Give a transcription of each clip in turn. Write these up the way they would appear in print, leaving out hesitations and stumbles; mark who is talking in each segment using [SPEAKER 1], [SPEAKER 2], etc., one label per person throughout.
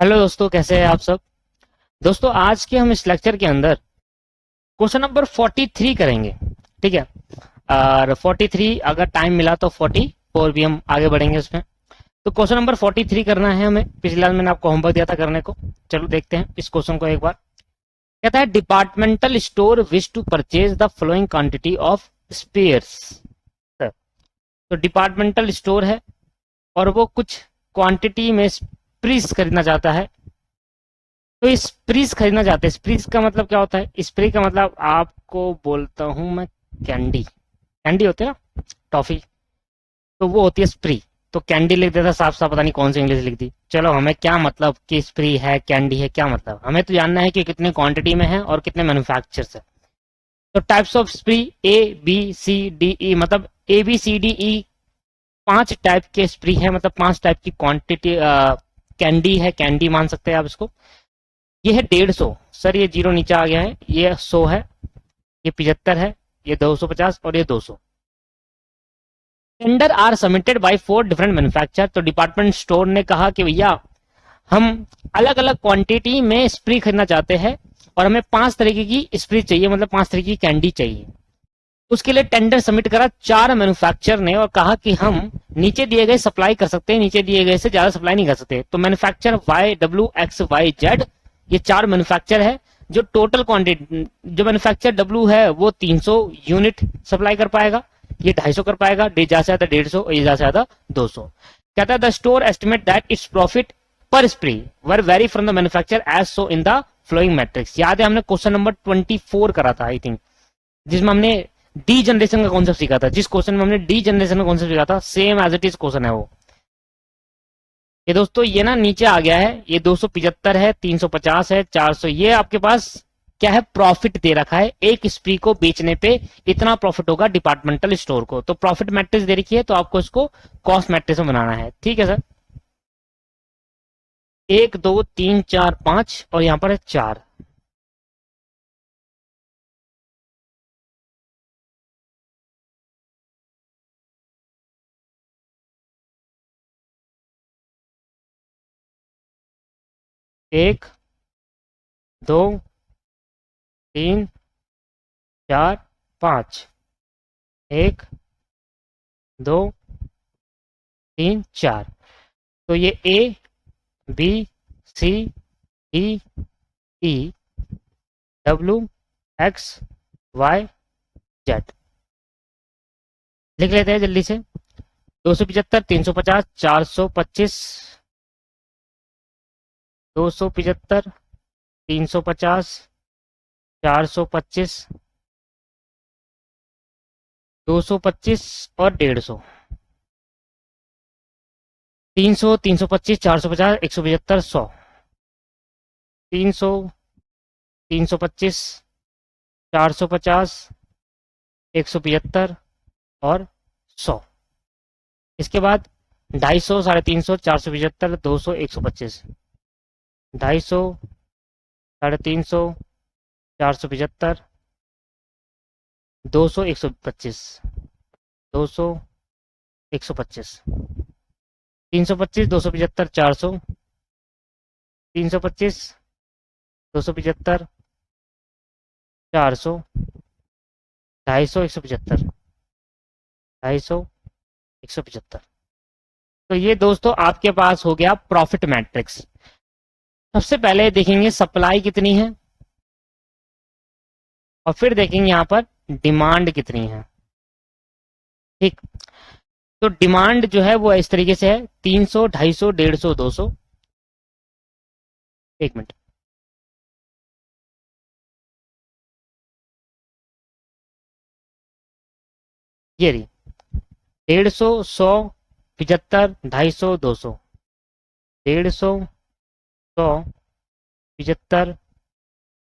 [SPEAKER 1] Hello दोस्तों, कैसे हैं आप सब। दोस्तों, आज के हम इस लेक्चर के अंदर क्वेश्चन नंबर 43 करेंगे। ठीक है। और 43 अगर टाइम मिला तो 44 भी हम आगे बढ़ेंगे उसमें। तो क्वेश्चन नंबर 43 करना है हमें। पिछले बार मैंने आपको होमवर्क दिया था करने को। चलो देखते हैं इस क्वेश्चन को एक बार। कहता है departmental store wish to purchase the following quantity of spares. तो डिपार्टमेंटल स्टोर है और वो कुछ क्वांटिटी में स्प्रीज खरीदना चाहता है। तो स्प्रीज खरीदना चाहते हैं। स्प्रीज का मतलब क्या होता है? स्प्री का मतलब आपको बोलता हूं मैं, कैंडी। कैंडी होते हैं ना, टॉफी, तो वो होती है स्प्री। तो कैंडी लिख देता साफ साफ, पता नहीं कौन सी इंग्लिश लिख दी। चलो, हमें क्या मतलब कि स्प्री है कैंडी है, क्या मतलब? हमें तो जानना है कि कितने क्वांटिटी में है और कितने मैन्युफैक्चरर्स है। तो types of spree A B C D E, मतलब A B C D E 5 type के स्प्री है, मतलब 5 टाइप की क्वांटिटी कैंडी है। कैंडी मान सकते हैं आप इसको। ये है 150। सर ये जीरो नीचे आ गया है, ये 100 है, ये 75 है, ये 250 और ये 200। Tender are submitted by 4 different manufacture. तो डिपार्टमेंट स्टोर ने कहा कि भैया हम अलग अलग क्वांटिटी में स्प्री खरीदना चाहते हैं और हमें 5 तरीके की स्प्री चाहिए, मतलब 5 तरीके की कैंडी चाहिए। उसके लिए टेंडर सबमिट करा 4 मैन्युफैक्चर ने और कहा कि हम नीचे दिए गए सप्लाई कर सकते हैं, नीचे दिए गए से ज्यादा सप्लाई नहीं कर सकते। तो manufacture Y W X Y Z, ये 4 मैन्युफैक्चर है। जो टोटल क्वांटिटी, जो मैन्युफैक्चर डब्ल्यू है वो 300 यूनिट सप्लाई कर पाएगा, ये 250 कर पाएगा, ज्यादा से ज्यादा 150 और ये ज्यादा से ज्यादा 200। कहता है the store estimate that its profit per spree were vary from the manufacture as shown in the following matrix. याद है हमने क्वेश्चन नंबर 24 करा था आई थिंक, जिसमें हमने डी जनरेशन का कॉन्सेप्ट सीखा था। जिस क्वेश्चन में हमने डी जनरेशन का कॉन्सेप्ट सीखा था, same as it is question है वो। ये दोस्तों ये ना नीचे आ गया है, ये 275 है, 350 है, 400। ये आपके पास क्या है? प्रॉफिट दे रखा है। एक स्प्री को बेचने पे इतना प्रॉफिट होगा डिपार्टमेंटल स्टोर को। तो प्रॉफिट मैट्रिक्स दे रखी है, तो आपको इसको कॉस्ट मैट्रिक्स में बनाना है। ठीक है सर। 1 2 3 4 5 और यहां पर है 4। एक, दो, तीन, चार, पांच। एक, दो, तीन, चार। तो ये A B C D E W X Y Z लिख लेते हैं जल्दी से। 275, 350, 425, 275, 350, 425, 225 और 150। 300, 325, 450, 175, 100। 300, 325, 450, 175 और 100। इसके बाद 250, 350, 475, 200, 125। 250, 350, 475, 200, 125, 200, 125, 325, 275, 400, 325, 275, 400, 250, 175, 250, 175। तो ये दोस्तों आपके पास हो गया प्रॉफिट मैट्रिक्स। सबसे पहले देखेंगे सप्लाई कितनी है और फिर देखेंगे यहां पर डिमांड कितनी है। ठीक। तो डिमांड जो है वो इस तरीके से है, 300, 250, 150, 200। एक मिनट। ये रही 150, 100, 75, 250, 200। 150, 100, 75,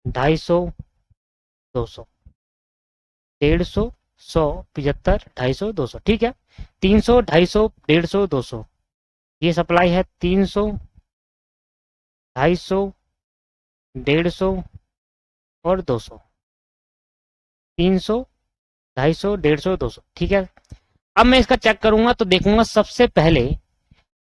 [SPEAKER 1] 250, 200। 150, 100, 75, 250, 200। ठीक है। 300, 250, 150, 200। ये सप्लाई है 300, 250, 150 और 200। 300, 250, 150, 200। ठीक है। अब मैं इसका चेक करूंगा तो देखूंगा सबसे पहले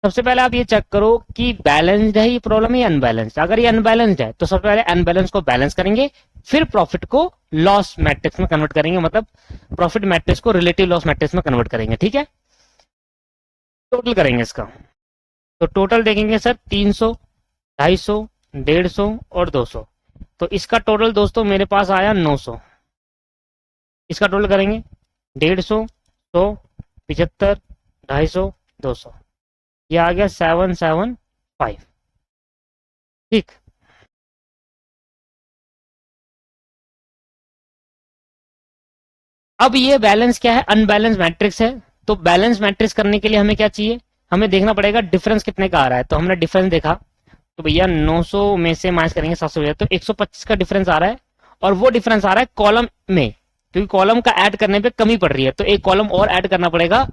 [SPEAKER 1] सबसे पहले आप ये चेक करो कि बैलेंस्ड है ये प्रॉब्लम या अनबैलेंस्ड। अगर ये अनबैलेंस्ड है तो सबसे पहले अनबैलेंस को बैलेंस करेंगे, फिर प्रॉफिट को लॉस मैट्रिक्स में कन्वर्ट करेंगे, मतलब प्रॉफिट मैट्रिक्स को रिलेटिव लॉस मैट्रिक्स में कन्वर्ट करेंगे। ठीक है, टोटल करेंगे इसका। तो टोटल देखेंगे सर 300, 250, 150 और 200। तो इसका टोटल दोस्तों मेरे पास आया 900। इसका टोटल करेंगे 150, 100, 75, 250, 200, ये आ गया 775। ठीक, अब ये बैलेंस क्या है, अनबैलेंस मैट्रिक्स है। तो बैलेंस मैट्रिक्स करने के लिए हमें क्या चाहिए, हमें देखना पड़ेगा डिफरेंस कितने का आ रहा है। तो हमने डिफरेंस देखा, तो भैया 900 में से माइनस करेंगे 700, तो 125 का डिफरेंस आ रहा है। और वो डिफरेंस आ रहा है कॉलम में, क्योंकि कॉलम का ऐड करने पे कमी पड़ रही है, तो एक कॉलम और ऐड करना पड़ेगा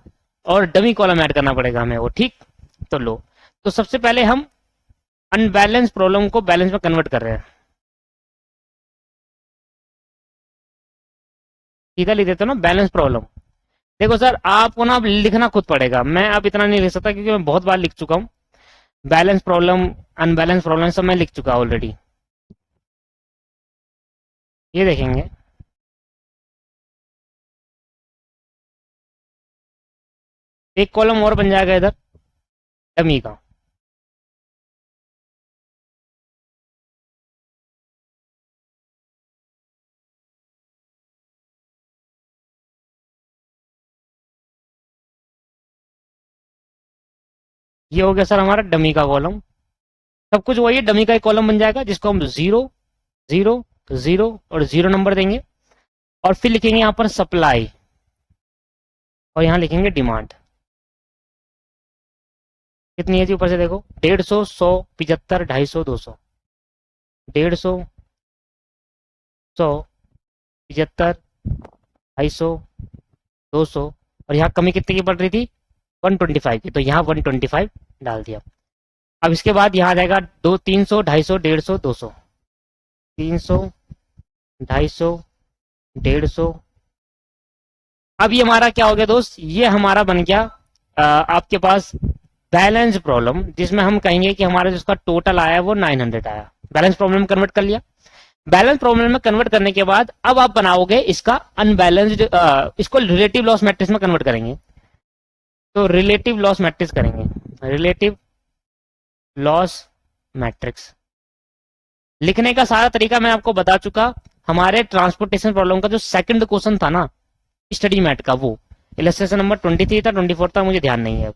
[SPEAKER 1] और डमी कॉलम ऐड करना पड़ेगा हमें वो। ठीक, तो लो, तो सबसे पहले हम अनबैलेंस प्रॉब्लम को बैलेंस में कन्वर्ट कर रहे हैं। सीधा लिख देते हो ना बैलेंस प्रॉब्लम। देखो सर, आपको ना अब लिखना खुद पड़ेगा, मैं अब इतना नहीं लिख सकता क्योंकि मैं बहुत बार लिख चुका हूँ। बैलेंस प्रॉब्लम, अनबैलेंस प्रॉब्लम सब मैं लिख चुका ऑलरेडी। ये देखेंगे, एक कॉलम और बन जाएगा इधर डमी का। ये हो गया सर हमारा डमी का कॉलम। सब कुछ वही है, डमी का एक कॉलम बन जाएगा जिसको हम 0, 0, 0 और 0 नंबर देंगे। और फिर लिखेंगे यहाँ पर सप्लाई, और यहाँ लिखेंगे डिमांड। कितनी है जी ऊपर से देखो, 150, 100, 75, 250, 200। 150, 100, 75, 250, 200। और यहाँ कमी कितने की पड़ रही थी, 125 की, तो यहाँ 125 डाल दिया। अब इसके बाद यहाँ आ जाएगा 300, 250, 150, 200। 300, 250, 150। अब ये हमारा क्या हो गया दोस्त, ये हमारा बन गया आपके पास बैलेंस प्रॉब्लम, जिसमें हम कहेंगे कि हमारा जिसका टोटल आया वो 900 आया। बैलेंस प्रॉब्लम कन्वर्ट कर लिया। बैलेंस प्रॉब्लम में कन्वर्ट करने के बाद अब आप बनाओगे इसका अनबैलेंस्ड, इसको रिलेटिव लॉस मैट्रिक्स में कन्वर्ट करेंगे। तो रिलेटिव लॉस मैट्रिक्स करेंगे, रिलेटिव लॉस मैट्रिक्स। लिखने का सारा तरीका मैं आपको बता चुका। हमारे ट्रांसपोर्टेशन प्रॉब्लम का जो सेकंड क्वेश्चन था ना स्टडी मैट का, वो इलस्ट्रेशन नंबर 23 था, 24 था, मुझे ध्यान नहीं है।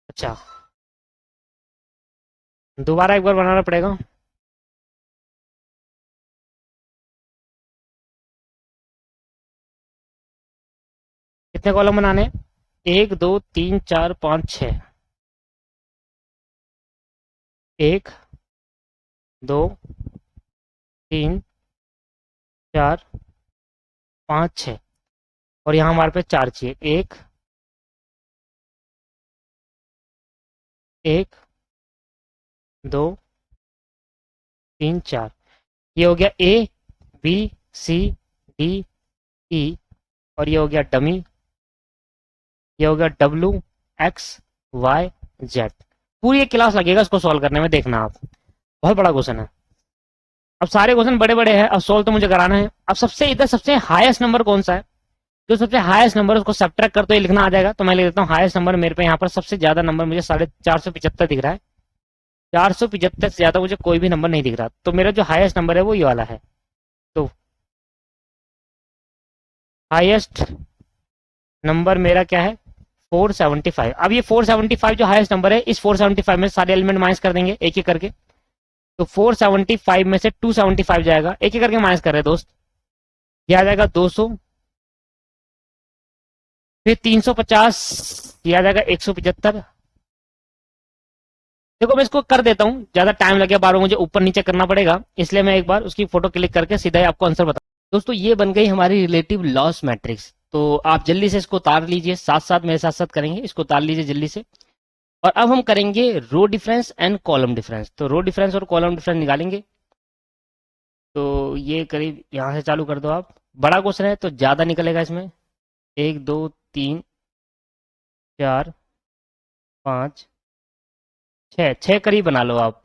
[SPEAKER 1] अच्छा, दोबारा एक बार बनाना पड़ेगा। कितने कॉलम बनाने, 1, 2, 3, 4, 5, 6। 1, 2, 3, 4, 5, 6। और यहाँ हमारे पे 4 चाहिए, 1, 1, 2, 3, 4। ये हो गया ए, बी, सी, डी, ई। और ये हो गया डमी, ये हो गया डब्ल्यू, एक्स, वाई, जेड। पूरी एक क्लास लगेगा इसको सॉल्व करने में, देखना आप, बहुत बड़ा क्वेश्चन है। अब सारे क्वेश्चन बड़े बड़े हैं, अब सॉल्व तो मुझे कराना है। अब सबसे इधर सबसे हाईएस्ट नंबर कौन सा है, जो सबसे हाईएस्ट नंबर उसको सब्ट्रैक्ट कर तो ये लिखना आ जाएगा। तो मैं लिख देता हूँ हाईएस्ट नंबर मेरे पे यहाँ पर सबसे ज्यादा नंबर मुझे 475 दिख रहा है। 475 से ज्यादा मुझे कोई भी नंबर नहीं दिख रहा, तो मेरा जो हाईएस्ट नंबर है वो ये वाला है। तो हाईएस्ट नंबर मेरा क्या है, 475। अब ये 475 जो हाईएस्ट नंबर है, इस 475 में सारे एलिमेंट माइनस कर देंगे एक एक करके। तो 475 में से 275 जाएगा, एक एक करके माइनस कर रहे हैं दोस्त। ये आ जाएगा 200, फिर 350, ये आ जाएगा 175। देखो मैं इसको कर देता हूँ, ज्यादा टाइम लगेगा, बार बार मुझे ऊपर नीचे करना पड़ेगा, इसलिए मैं एक बार उसकी फोटो क्लिक करके सीधा ही आपको आंसर बता। दोस्तों ये बन गई हमारी रिलेटिव लॉस मैट्रिक्स। तो आप जल्दी से इसको उतार लीजिए, साथ साथ मेरे साथ साथ करेंगे, इसको उतार लीजिए जल्दी से। और अब हम करेंगे रो डिफरेंस एंड कॉलम डिफरेंस। तो रो डिफरेंस और कॉलम डिफरेंस निकालेंगे। तो ये करीब यहाँ से चालू कर दो आप, बड़ा क्वेश्चन है तो ज्यादा निकलेगा इसमें। 1 2 3 4 5 6, 6 करीब बना लो आप।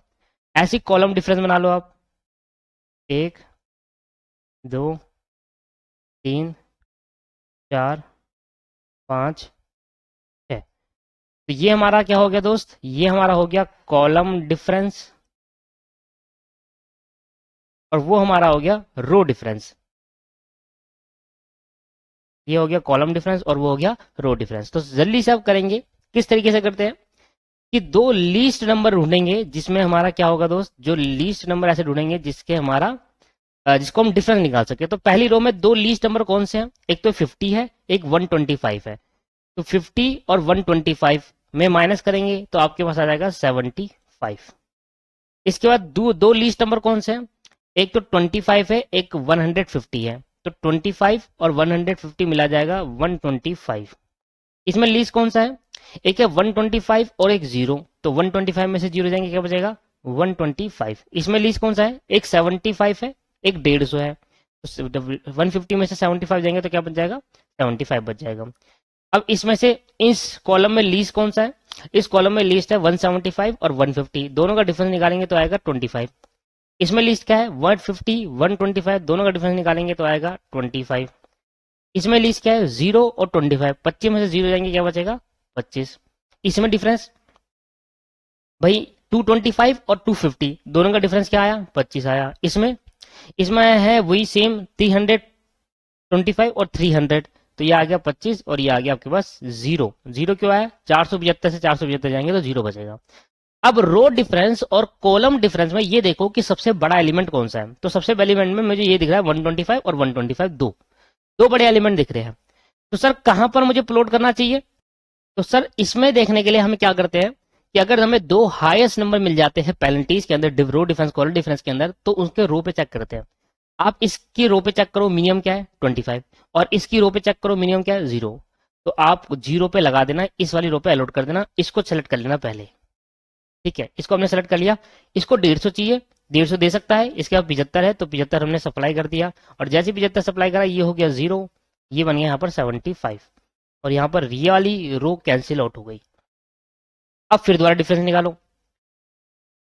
[SPEAKER 1] ऐसी कॉलम डिफरेंस बना लो आप। 1 2 3 4 5 6। तो ये हमारा क्या हो गया दोस्त, ये हमारा हो गया कॉलम डिफरेंस, और वो हमारा हो गया रो डिफरेंस। ये हो गया कॉलम डिफरेंस और वो हो गया रो डिफरेंस। तो जल्दी से अब करेंगे, किस तरीके से करते हैं कि दो लीस्ट नंबर ढूंढेंगे जिसमें हमारा क्या होगा दोस्त, जो लीस्ट नंबर ऐसे ढूंढेंगे जिसके हमारा जिसको हम डिफरेंस निकाल सके। तो पहली रो में दो लीस्ट नंबर कौन से हैं, एक तो 50 है, एक 125 है। तो 50 और 125 में माइनस करेंगे तो आपके पास आ जाएगा 75। इसके बाद दो लीस्ट नंबर कौन से हैं, एक तो 25 है, एक 150 है। तो 25 और 150 मिला जाएगा 125। इसमें लीस्ट कौन सा है, एक है 125 और एक 0। तो 125 में से 0 जाएंगे, क्या बचेगा 125। इसमें लीस्ट कौन सा है, एक 75 है, एक 150 है। तो 150 में से 75 जाएंगे तो क्या बच जाएगा, 75 बच जाएगा। अब इसमें से इस कॉलम में लीस्ट कौन सा है, इस कॉलम में लीस्ट है 175 और 150, दोनों का डिफरेंस निकालेंगे तो आएगा 25। इसमें लिस्ट क्या है 150 125, दोनों का डिफरेंस निकालेंगे तो आएगा 25। इसमें लिस्ट क्या है 0 और 25, 25 में से 0 जाएंगे क्या बचेगा 25। इसमें डिफरेंस भाई 225 और 250, दोनों का डिफरेंस क्या आया 25 आया। इसमें इसमें है वही सेम 325 और 300, तो ये आ गया 25 और ये आ गया आपके पास 0। 0 क्यों आया, 475 से 475 जाएंगे तो 0 बचेगा। अब रो डिफरेंस और कॉलम डिफरेंस में ये देखो कि सबसे बड़ा एलिमेंट कौन सा है। तो सबसे बड़े एलिमेंट में मुझे ये दिख रहा है 125 और 125, दो बड़े एलिमेंट दिख रहे हैं। तो सर कहां पर मुझे प्लॉट करना चाहिए, तो सर इसमें देखने के लिए हम क्या करते हैं कि अगर हमें दो हाईएस्ट नंबर मिल जाते हैं पेनल्टीज के अंदर, रो डिफरेंस कॉलम डिफरेंस के अंदर, तो उसके रो पे चेक करते हैं। आप इसकी रो पे चेक करो मिनिमम क्या है 25, और इसकी रो पे चेक करो मिनिमम क्या है 0। तो आप 0 पे लगा देना, इस वाली रो पे अलॉट कर देना, इसको सेलेक्ट कर लेना पहले। ठीक है, इसको हमने सेलेक्ट कर लिया। इसको 150 चाहिए, 150 दे सकता है। इसके बाद 75 है तो 75 हमने सप्लाई कर दिया, और जैसे 75 सप्लाई करा ये हो गया 0, ये बन गया यहाँ पर 75, और यहाँ पर ये वाली रो कैंसिल आउट हो गई। अब फिर दोबारा डिफरेंस निकालो।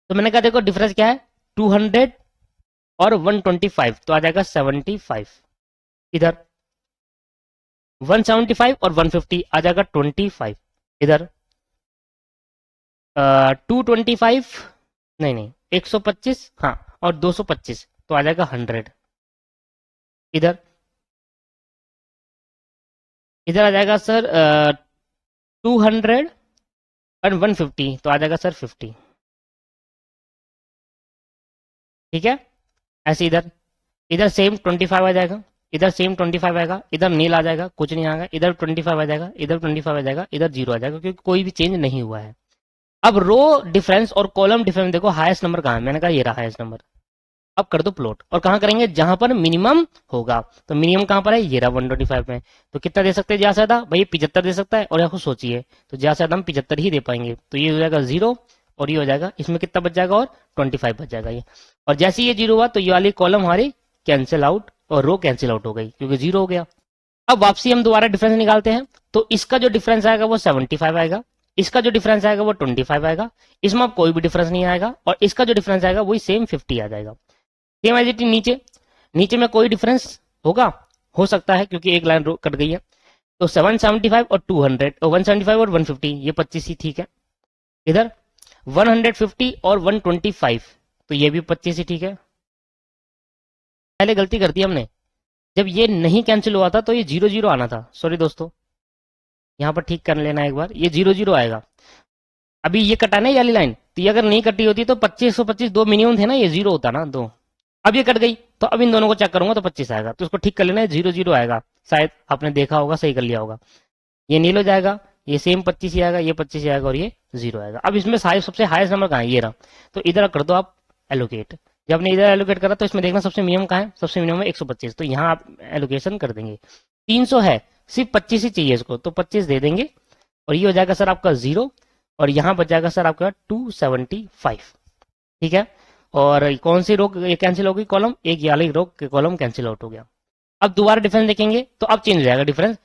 [SPEAKER 1] तो मैंने कहा देखो डिफरेंस क्या है 200 और 125, तो आ जाएगा 75। इधर 175 और 150 आ जाएगा 25। इधर 225 नहीं नहीं 125, हाँ, और 225 तो आ जाएगा 100। इधर इधर आ जाएगा सर 200 और 150 तो आ जाएगा सर 50। ठीक है, ऐसे इधर इधर सेम 25 आ जाएगा, इधर सेम 25 आएगा, इधर नील आ जाएगा, कुछ नहीं आएगा, इधर 25 आ जाएगा, इधर 25 आ जाएगा, इधर 0 आ जाएगा, क्योंकि कोई भी चेंज नहीं हुआ है। अब रो डिफरेंस और कॉलम डिफरेंस देखो हाईएस्ट नंबर कहाँ है, मैंने कहा ये रहा हाईएस्ट नंबर। अब कर दो प्लॉट, और कहाँ करेंगे जहां पर मिनिमम होगा। तो मिनिमम कहां पर है, ये रहा 125 में। तो कितना दे सकते हैं ज्यादा से ज्यादा, भाई 75 दे सकता है, और यहाँ खुद सोचिए तो ज्यादा से ज्यादा हम 75 ही दे पाएंगे। तो ये हो जाएगा 0 और ये हो जाएगा, इसमें कितना बच जाएगा और 25 बच जाएगा ये। और जैसे ये 0 हुआ तो ये वाली कॉलम हमारी कैंसिल आउट और रो कैंसिल आउट हो गई क्योंकि 0 हो गया। अब वापसी हम दोबारा डिफरेंस निकालते हैं। तो इसका जो डिफरेंस आएगा वो 75 आएगा, इसका जो डिफरेंस आएगा वो 25 आएगा, इसमें अब कोई भी डिफरेंस नहीं आएगा, और इसका जो डिफरेंस आएगा वही सेम 50 आ जाएगा। सेम एज इट इज नीचे, नीचे में कोई डिफरेंस होगा, हो सकता है क्योंकि एक लाइन कट गई है। तो 775 और 200 और 175 और 150 ये 25 ही ठीक है। इधर 150 और 125 तो ये भी 25 ही ठीक है। पहले गलती कर दी हमने, जब ये नहीं कैंसिल हुआ था तो ये 0 0 आना था, सॉरी दोस्तों, यहाँ पर ठीक कर लेना एक बार, ये 0 0 आएगा। अभी ये कटा ना ये वाली लाइन, तो ये अगर नहीं कटी होती तो 2525 दो मिनिमम थे ना, ये 0 होता ना दो। अब ये कट गई तो अब इन दोनों को चेक करूंगा तो 25 आएगा, तो इसको ठीक कर लेना है 0 0 आएगा। शायद आपने देखा होगा, सही कर लिया होगा। ये नील हो जाएगा, ये सेम 25 ही आएगा, ये 25 ही आएगा, और ये 0 आएगा। अब इसमें सबसे हाईएस्ट नंबर कहाँ है, ये रहा। तो इधर कर दो आप एलोकेट। जब आपने इधर एलोकेट करा तो इसमें देखना सबसे मिनिमम कहाँ है, सबसे मिनिमम है 125, तो यहाँ आप एलोकेशन कर देंगे। 300 है, सिर्फ 25 ही चाहिए इसको, तो 25 दे देंगे, और ये हो जाएगा सर आपका 0, और यहाँ बच जाएगा सर आपका 275। ठीक है, और कौन सी रो कैंसिल हो गई कॉलम, एक ये वाली रो कॉलम कैंसिल आउट हो गया। अब दोबारा डिफरेंस देखेंगे तो अब चेंज हो जाएगा डिफरेंस।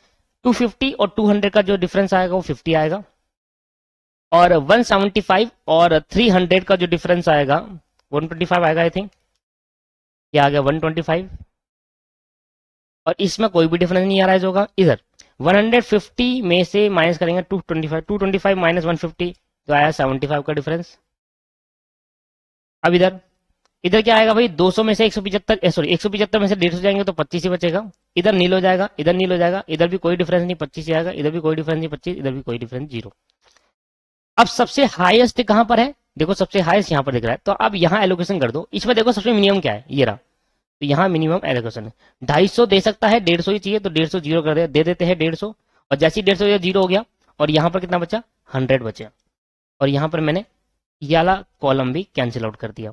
[SPEAKER 1] 250 और 200 का जो डिफरेंस आएगा वो 50 आएगा, और 175 और 300 का जो डिफरेंस आएगा 125 आएगा आई थिंक, क्या आ गया 125, और इसमें कोई भी डिफरेंस नहीं आ रहा है जो होगा इधर 150 में से माइनस करेंगे 225 माइनस 150 तो आया 75 का डिफरेंस। अब इधर इधर क्या आएगा भाई, 200 में से 175 सॉरी 175 में से 150 जाएंगे तो 25 ही बचेगा, इधर नील हो जाएगा, इधर नील हो जाएगा, इधर भी कोई डिफरेंस नहीं 25 ही आएगा, इधर भी कोई डिफरेंस नहीं 25, इधर भी कोई डिफरेंस 0। अब सबसे हाईएस्ट कहां पर है, देखो सबसे हाईएस्ट यहां पर दिख रहा है, तो अब यहां एलोकेशन कर दो। इसमें देखो सबसे मिनिमम क्या है, ये रहा, तो यहाँ मिनिमम एलोकेशन है 250 दे सकता है, 150 ही चाहिए तो 150 जीरो कर दे देते हैं 150, और जैसे ही 150 जीरो हो गया और यहाँ पर कितना बचा 100 बचा, और यहाँ पर मैंने ये वाला कॉलम भी कैंसिल आउट कर दिया।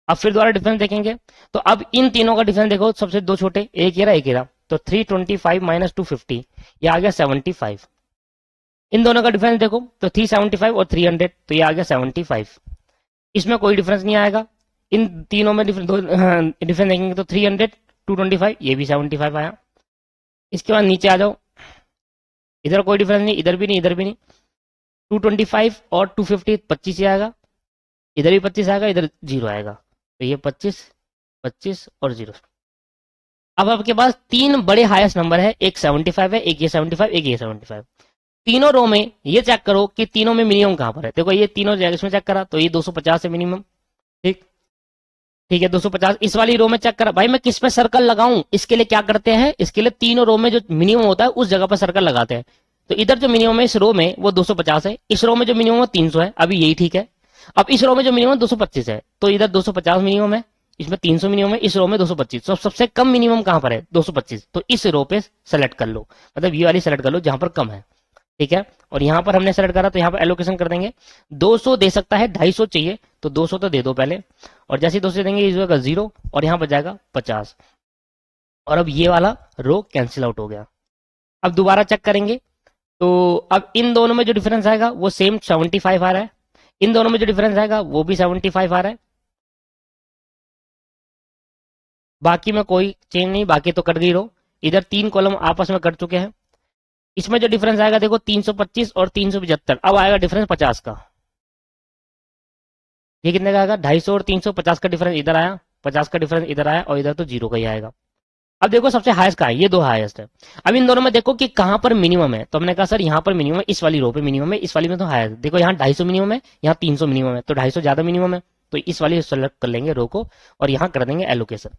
[SPEAKER 1] अब फिर दोबारा डिफरेंस देखेंगे, तो अब इन तीनों का डिफरेंस देखो, सबसे दो छोटे, एक ये रहा एक ये रहा, तो 325 माइनस 250 ये आ गया 75। इन दोनों का डिफरेंस देखो तो 375 और 300 तो ये आ गया 75। इसमें कोई डिफरेंस नहीं आएगा, इन तीनों में डिफरेंस देखेंगे तो 300 225 ये भी 75 आया। इसके बाद नीचे आ जाओ, इधर कोई डिफरेंस नहीं, इधर भी नहीं, इधर भी नहीं, 225 और 250 25 ही आएगा, इधर भी 25 आएगा, इधर 0 आएगा, तो ये 25 25 और 0। अब आपके पास तीन बड़े हाईएस्ट नंबर है, एक 75 है, एक ये 75, एक ये 75। तीनों रो में ये चेक करो कि तीनों में मिनिमम कहां पर है। देखो ये तीनों इसमें चेक करा तो ये 250 है मिनिमम, ठीक ठीक है 250। इस वाली रो में चेक करा, भाई मैं किस पे सर्कल लगाऊं, इसके लिए क्या करते हैं, इसके लिए तीनों रो में जो मिनिमम होता है उस जगह पर सर्कल लगाते हैं। तो इधर जो मिनिमम है इस रो में वो 250 है, इस रो में जो मिनिमम है 300 है, अभी यही ठीक है। अब इस रो में जो मिनिमम 225 है, तो इधर 250 मिनिमम है, इसमें 300 मिनिमम है, इस रो में 225, तो सबसे कम मिनिमम कहां पर है 225, तो इस रो पे सेलेक्ट कर लो, मतलब ये वाली सेलेक्ट कर लो जहां पर कम है, ठीक है। और यहां पर हमने सेलेक्ट करा तो यहां पर एलोकेशन कर देंगे, 200 दे सकता है, 250 चाहिए तो 200 तो दे दो पहले, और जैसे 200 देंगे इस का 0 और यहां पर जाएगा 50, और अब ये वाला रो कैंसिल आउट हो गया। अब दोबारा चेक करेंगे तो अब इन दोनों में जो डिफरेंस आएगा वो सेम 75 आ रहा है, इन दोनों में जो डिफरेंस आएगा वो भी 75 आ रहा है, बाकी में कोई चेंज नहीं, बाकी तो कट गई रो, इधर तीन कॉलम आपस में कट चुके हैं। इसमें जो डिफरेंस आएगा देखो 325 और 375, अब आएगा डिफरेंस 50 का, ये कितने का आएगा 250 और 350 का डिफरेंस इधर आया, 50 का डिफरेंस इधर आया, और इधर तो 0 का ही आएगा। अब देखो सबसे हाईएस्ट का है, ये दो हाईएस्ट है। अब इन दोनों में देखो कि कहां पर मिनिमम है, तो हमने कहा सर यहाँ पर मिनिमम है, इस वाली रो पे मिनिमम है, इस वाली में तो हाईएस्ट, देखो यहाँ 250 मिनिमम है, यहाँ 300 मिनिमम है, तो 250 ज्यादा मिनिमम है, तो इस वाली सेलेक्ट कर लेंगे रो को और यहाँ कर देंगे एलोकेशन।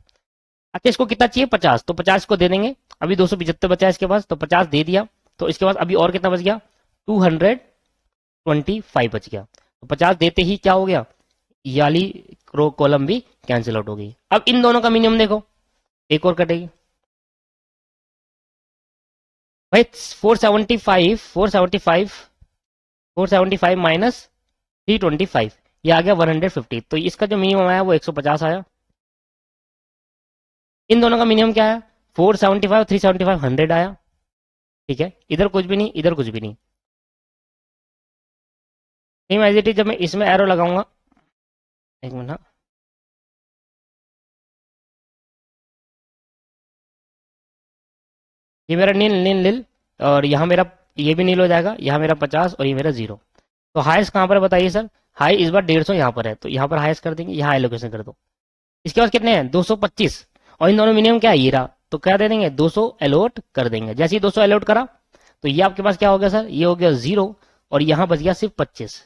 [SPEAKER 1] अच्छा इसको कितना चाहिए 50, तो 50 को दे देंगे, अभी 275 बचा है इसके पास, तो 50 दे दिया, तो इसके बाद अभी और कितना बच गया 225 बच गया, तो 50 देते ही क्या हो गया, ये वाली रो कॉलम भी कैंसिल आउट हो गई। अब इन दोनों का मिनिमम देखो, एक और कटेगी भाई 475 माइनस 325 ये आ गया 150, तो इसका जो मिनिमम आया वो 150 आया। इन दोनों का मिनिमम क्या है 475 375 100 आया, ठीक है, इधर कुछ भी नहीं, इधर कुछ भी नहीं। सेम एज इट इज, जब मैं इसमें एरो लगाऊंगा, एक मिनट, ये मेरा नील नील नील, और यहाँ मेरा ये भी नील हो जाएगा, यहाँ मेरा 50 और ये मेरा 0। तो हाईएस्ट कहाँ पर है बताइए सर, हाई इस बार 150 यहाँ पर है, तो यहाँ पर हाईएस्ट कर देंगे, यहाँ एलोकेशन कर दो। इसके बाद कितने हैं 225, और इन दोनों मिनिमम क्या है ये रहा, तो क्या दे देंगे 200 अलॉट कर देंगे। जैसे ही 200 अलॉट करा तो ये आपके पास क्या हो गया सर, ये हो गया 0, और यहाँ बच गया सिर्फ 25,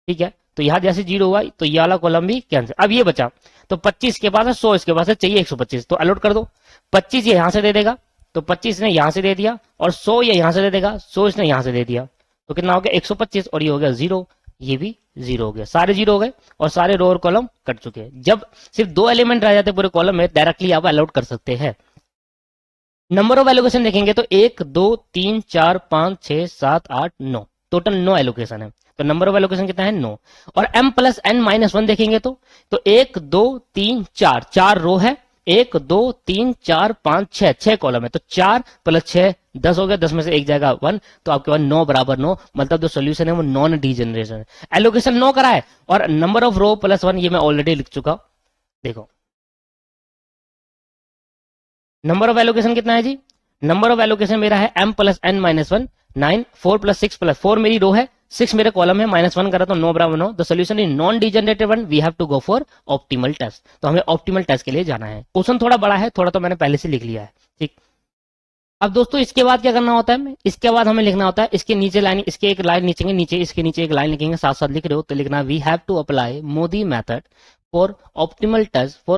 [SPEAKER 1] ठीक है। तो यहाँ जैसे 0 हुआ तो ये वाला कॉलम भी कैंसिल। अब ये बचा, तो 25 के पास है, 100 इसके पास है, चाहिए 125, तो अलॉट कर दो। 25 ये यहाँ से दे देगा, तो 25 ने यहाँ से दे दिया, और 100 ये यहाँ से दे देगा, 100 इसने यहाँ से दे दिया, तो कितना हो गया 125, और ये हो गया 0, ये भी 0 हो गया, सारे 0 हो गए, और सारे रो और कॉलम कट चुके हैं। जब सिर्फ 2 एलिमेंट रह जाते पूरे कॉलम में, डायरेक्टली आप अलॉट कर सकते हैं। नंबर ऑफ एलोकेशन देखेंगे तो 1 2 3 4 5 6 7 8 9, टोटल 9 एलोकेशन है, तो नंबर ऑफ एलोकेशन कितना है 9। और m प्लस n माइनस 1 देखेंगे तो 1 2 3 4, 4 रो है, 1 2 3 4 5 6, 6 कॉलम है, तो 4 प्लस 6 10 हो गया, 10 में से एक जाएगा 1, तो आपके पास 9 बराबर 9, मतलब जो सोल्यूशन है वो नॉन डीजेनरेशन है। एलोकेशन 9 करा है, और नंबर ऑफ रो प्लस 1 ये मैं ऑलरेडी लिख चुका, देखो नंबर ऑफ एलोकेशन कितना है जी नंबर ऑफ एलोकेशन मेरा है m plus n minus one 9, 4 plus 6 plus 4 मेरी रो है, 6 मेरे कॉलम है, -1 करा तो 9 बराबर 9। The solution is non degenerated one, we have to go for optimal test. तो हमें ऑप्टिमल टेस्ट के लिए जाना है। क्वेश्चन थोड़ा बड़ा है, थोड़ा तो मैंने पहले से लिख लिया है, ठीक। अब दोस्तों इसके बाद क्या करना होता है, इसके बाद हमें लिखना होता है इसके नीचे लाइन, इसके एक लाइन नीचे नीचे, इसके नीचे एक लाइन लिखेंगे, साथ साथ लिख रहे हो तो लिखना we have to apply MODI method for optimal test for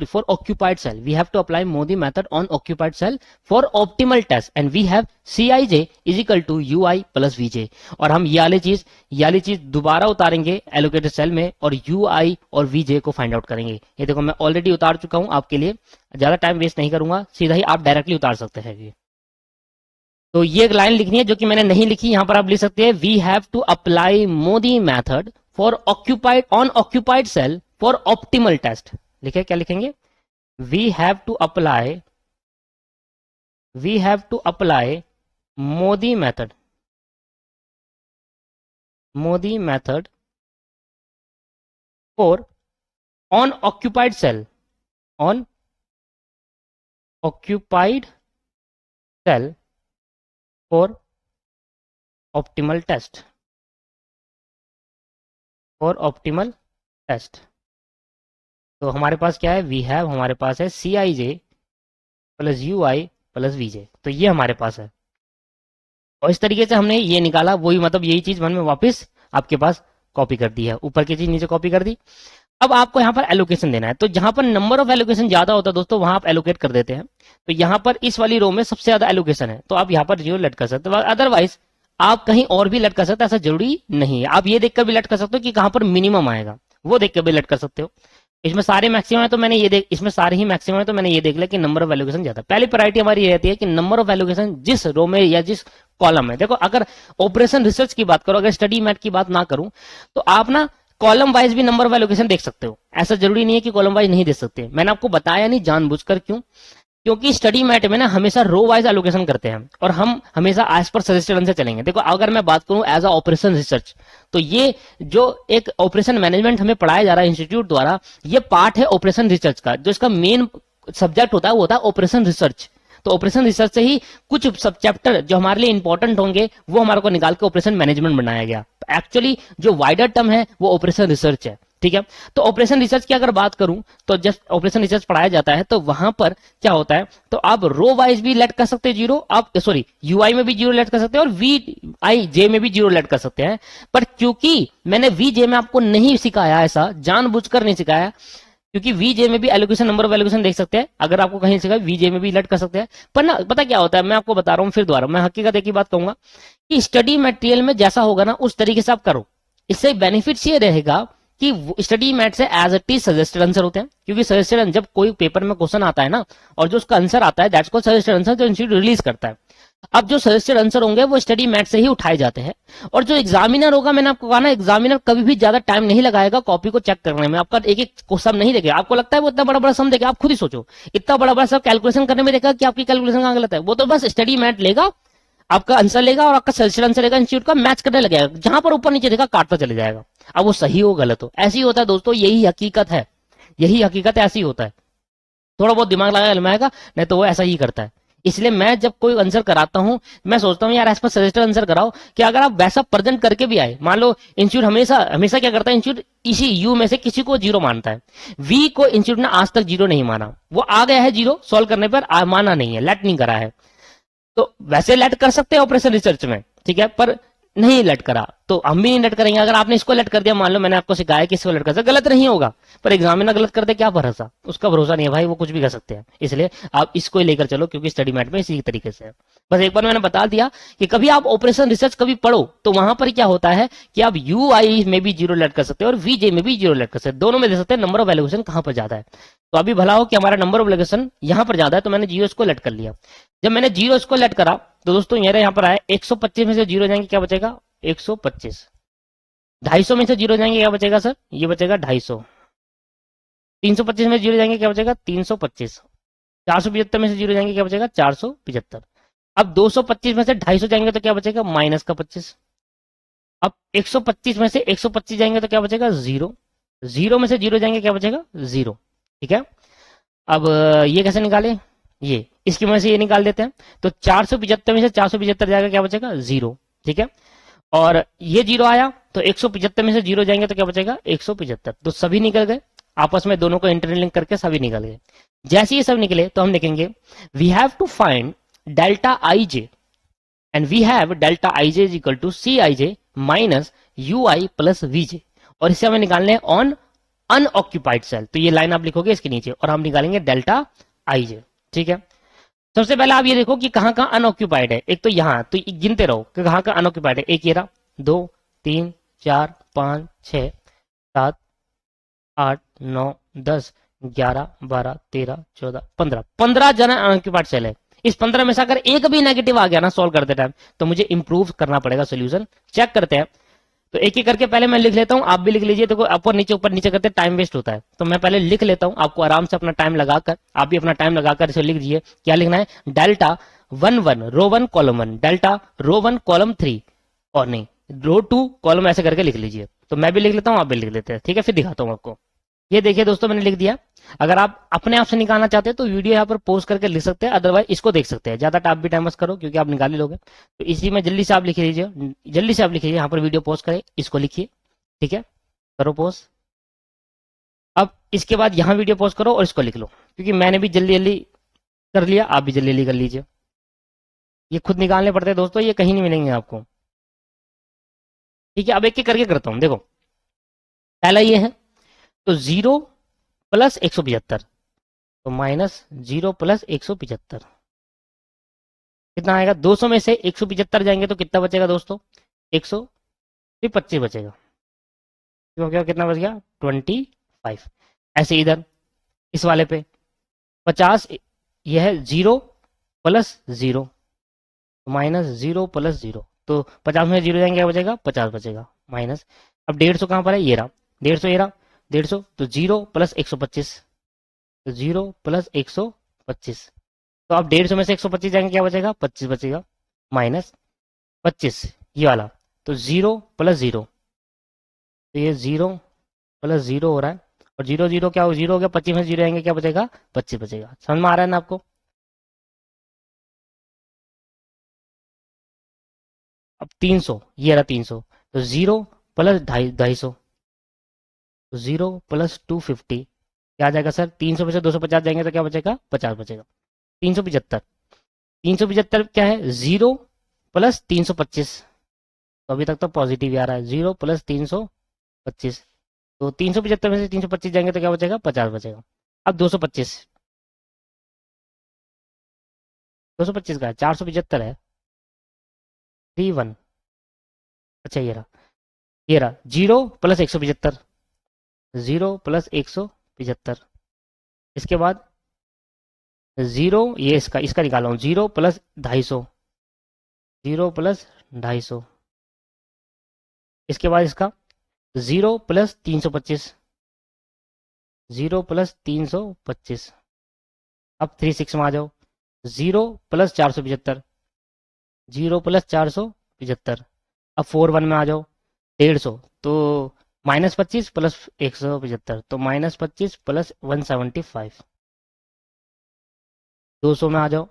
[SPEAKER 1] for occupied cell. We have to apply Modi method on occupied cell for optimal test and we have Cij is equal to Ui plus Vj। और हम ये वाली चीज दोबारा उतारेंगे allocated cell में और Ui और Vj को फाइंड आउट करेंगे। ये देखो मैं ऑलरेडी उतार चुका हूं आपके लिए, ज्यादा टाइम वेस्ट नहीं करूंगा, सीधा ही आप डायरेक्टली उतार सकते हैं ये। तो ये एक लाइन लिखनी है जो कि मैंने नहीं लिखी, यहां पर आप लिख सकते हैं we have to apply MODI method for occupied on occupied cell for optimal test. लिखे, क्या लिखेंगे, we have to apply MODI method for on occupied cell for optimal test. तो हमारे पास क्या है, हमारे पास है Cij plus Ui plus Vj। तो ये हमारे पास है और इस तरीके से हमने ये निकाला, वही मतलब यही चीज मन में वापस आपके पास कॉपी कर दी है, ऊपर की चीज नीचे कॉपी कर दी। अब आपको यहाँ पर एलोकेशन देना है, तो जहां पर नंबर ऑफ एलोकेशन ज्यादा होता है दोस्तों वहां आप एलोकेट कर देते हैं। तो यहाँ पर इस वाली रो में सबसे ज्यादा एलोकेशन है तो आप यहाँ पर 0 लेट कर सकते हो, अदरवाइज आप कहीं और भी लेट कर सकते हो, ऐसा जरूरी नहीं है। आप ये देखकर भी लेट कर सकते हो कि कहां पर मिनिमम आएगा, वो देख कर भी लेट कर सकते हो। इसमें सारे मैक्सिमम है तो मैंने ये इसमें सारे ही मैक्सिमम है तो मैंने ये देख लिया कि नंबर ऑफ एलोकेशन ज्यादा। पहली प्रायोरिटी हमारी ये रहती है कि नंबर ऑफ एलोकेशन जिस रो में या जिस कॉलम में। देखो अगर ऑपरेशन रिसर्च की बात करो, अगर स्टडी मैट की बात ना करूं तो आप ना कॉलम वाइज भी नंबर ऑफ एलोकेशन देख सकते हो, ऐसा जरूरी नहीं है कि कॉलम वाइज नहीं देख सकते। मैंने आपको बताया नहीं जानबूझकर, क्यों, क्योंकि स्टडी मैट में ना हमेशा रो वाइज एलोकेशन करते हैं और हम हमेशा एज पर सजेस्टेड आंसर चलेंगे। देखो अगर मैं बात करूं एज अ ऑपरेशन रिसर्च, तो ये जो एक ऑपरेशन मैनेजमेंट हमें पढ़ाया जा रहा है इंस्टीट्यूट द्वारा, ये पार्ट है ऑपरेशन रिसर्च का। जो इसका मेन सब्जेक्ट होता है वो होता है ऑपरेशन रिसर्च। तो ऑपरेशन रिसर्च से ही कुछ सब चैप्टर जो हमारे लिए इंपॉर्टेंट होंगे वो हमारे को निकाल के ऑपरेशन मैनेजमेंट बनाया गया। एक्चुअली जो वाइडर टर्म है वो ऑपरेशन रिसर्च है, ठीक है। तो ऑपरेशन रिसर्च की अगर बात करूं तो जब ऑपरेशन रिसर्च पढ़ाया जाता है तो वहां पर क्या होता है, तो आप रो वाइज भी लेट कर सकते हैं 0, आप यूआई में भी 0 लेट कर सकते हैं और VIJ में भी 0 लेट कर सकते हैं। पर क्योंकि मैंने VJ में आपको नहीं सिखाया, ऐसा जानबूझकर नहीं सिखाया, क्योंकि VJ में भी एलोकेशन नंबर ऑफ एलोकेशन देख सकते हैं। अगर आपको कहीं सिखाया VJ में भी लेट कर सकते हैं, पर ना पता क्या होता है, मैं आपको बता रहा हूं फिर दोबारा, मैं हकीकत एक ही बात कहूंगा कि स्टडी मटेरियल में जैसा होगा ना उस तरीके से आप करो। इससे बेनिफिट्स ये रहेगा कि स्टडी मैट से as it is suggested answer होते हैं, क्योंकि सजेस्टेड जब कोई पेपर में क्वेश्चन आता है ना और जो उसका आंसर आता है दैट्स कॉल्ड सजेस्टेड आंसर, जो इंस्टीट्यूट रिलीज करता है। अब जो सजेस्टेड आंसर होंगे वो स्टडी मैट से ही उठाए जाते हैं। और जो एग्जामिनर होगा, मैंने आपको कहा ना, एग्जामिनर कभी भी ज्यादा टाइम नहीं लगाएगा कॉपी को चेक करने में, आपका एक एक सम नहीं देखेगा। आपको लगता है वो इतना बड़ा बड़ा सम देगा, आप खुद ही सोचो, इतना बड़ा बड़ा सब कैलकुलेशन करने में देखा कि आपकी कैलकुलेशन कहां गलत है। वो तो बस स्टडी मैट लेगा, आपका आंसर लेगा और आपका सजेस्टेड आंसर लेगा, इंस्टीट्यूट का मैच करने लगेगा, जहां पर ऊपर नीचे देखा काटता चले जाएगा। अब वो सही हो गलत हो, ऐसी होता है दोस्तों, यही हकीकत है, ऐसी होता है। थोड़ा बहुत दिमाग लगाएगा, नहीं तो वो ऐसा ही करता है। इसलिए मैं जब कोई आंसर कराता हूं, मैं सोचता हूं यार एज पर सजेस्टेड आंसर कराओ, कि अगर आप वैसा प्रेजेंट करके भी आए, मान लो इंस्टीट्यूट हमेशा क्या करता है, इंस्टीट्यूट इसी यू में से किसी को 0 मानता है। वी को इंस्टीट्यूट ने आज तक 0 नहीं माना, वो आ गया है 0 सॉल्व करने पर, माना नहीं है, लेट नहीं करा है। तो वैसे लेट कर सकते हैं ऑपरेशन रिसर्च में, ठीक है, पर नहीं लेट करा तो हम भी नहीं लेट करेंगे। अगर आपने इसको लेट कर दिया, मान लो मैंने आपको सिखाया कि इसको लेट कर सकते, गलत नहीं होगा, पर एग्जामिनर गलत कर दे, क्या भरोसा, उसका भरोसा नहीं है भाई, वो कुछ भी कर सकते हैं। इसलिए आप इसको ही लेकर चलो, क्योंकि स्टडी मैट में इसी तरीके से है। बस एक बार मैंने बता दिया कि कभी आप ऑपरेशन रिसर्च कभी पढ़ो तो वहां पर क्या होता है कि आप यूआई में भी 0 लेट कर सकते हैं और VJ में भी 0 लेट कर सकते हैं, दोनों में दे सकते हैं। नंबर ऑफ एलोकेशन कहां पर ज्यादा है, तो अभी भला हो कि हमारा नंबर ऑफ एलोकेशन यहां पर ज्यादा है, तो मैंने 0 इसको लेट कर लिया। जब मैंने 0 इसको लेट करा तो दोस्तों मेरे यहाँ पर आया 125 में से 0 जाएंगे, क्या बचेगा 125। 250 में से 0 जाएंगे, क्या बचेगा सर, ये बचेगा 250। 325 में 0 जाएंगे, क्या बचेगा 325। 475 में से 0 जाएंगे, क्या बचेगा 475। अब 225 में से 250 जाएंगे तो क्या बचेगा माइनस का 25। अब 125 में से 125 जाएंगे तो क्या बचेगा 0। 0 में से 0 जाएंगे, क्या बचेगा 0, ठीक है। अब ये कैसे निकाले, ये इसकी वजह से ये निकाल देते हैं। तो 475 में से 475 जाएगा, क्या बचेगा? 0। ठीक है, और ये 0 आया तो 175 में से 0 जाएंगे तो क्या बचेगा? 175। तो सभी निकल गए आपस में, दोनों को इंटरलिंक करके सभी निकल गए। जैसे ये सब निकले तो हम लिखेंगे we have to find delta I j and we have delta I J is equal to c i j minus u i plus v j, और इसे हमें निकालने हैं ऑन अनऑक्यूपाइड सेल। तो ये लाइन आप लिखोगे इसके नीचे और हम निकालेंगे डेल्टा आई जे। ठीक है, सबसे पहले आप ये देखो कि कहां कहां अनऑक्यूपाइड है। एक तो यहां, तो गिनते रहो कि कहां कहां अनऑक्यूपाइड है। एक ये रहा, 2 3 4 5 6 7 8 9 10 11 12 13 14 15 15 जन अनऑक्यूपाइड सेल है। इस 15 में से अगर एक भी नेगेटिव आ गया ना सॉल्व करते टाइम, तो मुझे इंप्रूव करना पड़ेगा सोल्यूशन। चेक करते हैं। तो एक एक करके पहले मैं लिख लेता हूं, आप भी लिख लीजिए। तो ऊपर नीचे करते टाइम वेस्ट होता है, तो मैं पहले लिख लेता हूं, आपको आराम से अपना टाइम लगाकर, आप भी अपना टाइम लगाकर इसे लिख दीजिए। क्या लिखना है? डेल्टा 1 1 रो 1 कॉलम 1, डेल्टा रो 1 कॉलम 3, और नहीं रो 2 कॉलम, ऐसे करके लिख लीजिए। तो मैं भी लिख लेता हूं, आप भी लिख लेते हैं। ठीक है, फिर दिखाता हूं आपको। ये देखिए दोस्तों, मैंने लिख दिया। अगर आप अपने आप से निकालना चाहते हैं तो वीडियो यहाँ पर पोस्ट करके लिख सकते हैं, अदरवाइज इसको देख सकते हैं। ज्यादा टाइम भी टाइम करो क्योंकि आप निकाल ही लोगे। तो इसी में जल्दी से आप लिख लीजिए, जल्दी से आप लिखिए, यहाँ पर वीडियो पोस्ट करें, इसको लिखिए। ठीक है, करो पोस्ट। अब इसके बाद यहाँ वीडियो पोस्ट करो और इसको लिख लो, क्योंकि मैंने भी जल्दी जल्दी कर लिया, आप भी जल्दी जल्दी कर लीजिए। ये खुद निकालने पड़ते हैं दोस्तों, ये कहीं नहीं मिलेंगे आपको। ठीक है, अब एक एक करके करता हूं। देखो पहला ये है, तो 0 प्लस 175, तो माइनस 0 प्लस 175 कितना आएगा? 200 में से 175 जाएंगे तो कितना बचेगा दोस्तों? 125 बचेगा। क्योंकि कितना बच गया? 25। ऐसे इधर इस वाले पे 50, यह है 0 प्लस 0, माइनस 0 प्लस 0, तो 50 में 0 जाएंगे, क्या बचेगा? 50 बचेगा माइनस। अब 150 कहां पर है? ये रहा 150, ये रहा 150, तो 0 प्लस 125, तो 0 प्लस 125, तो अब 150 में से 125 जाएंगे, क्या बचेगा? 25 बचेगा माइनस 25, ये वाला, तो 0 प्लस 0, तो ये 0 प्लस 0 हो रहा है, और 0 0 क्या हो? 0 हो गया, 25 में 0 आएंगे, क्या बचेगा? 25 बचेगा। समझ में आ रहा है ना आपको? अब 300, ये रहा 300, तो 0 प्लस 250, तो 0 प्लस 250 क्या आ जाएगा सर? 300 में से 250 जाएंगे तो क्या बचेगा? 50 बचेगा। 375, 375 क्या है? 0 प्लस 325, तो अभी तक तो पॉजिटिव ही आ रहा है। 0 प्लस 325, तो 375 में से 325 जाएंगे तो क्या बचेगा? 50 बचेगा। अब 225, 225 का है, 475 है, 31, अच्छा ये रहा 0 प्लस 175, 0 प्लस 175, इसके बाद 0, ये इसका इसका निकाला हूं, 0 प्लस 250, 0 प्लस 250, इसके बाद इसका 0 प्लस 325, 0 प्लस 325, अब 36 में आ जाओ, 0 प्लस 475, 0 प्लस 475, अब 41 में आ जाओ, 150, तो माइनस 25 प्लस 175, तो माइनस 25 प्लस 175, 200 में आ जाओ,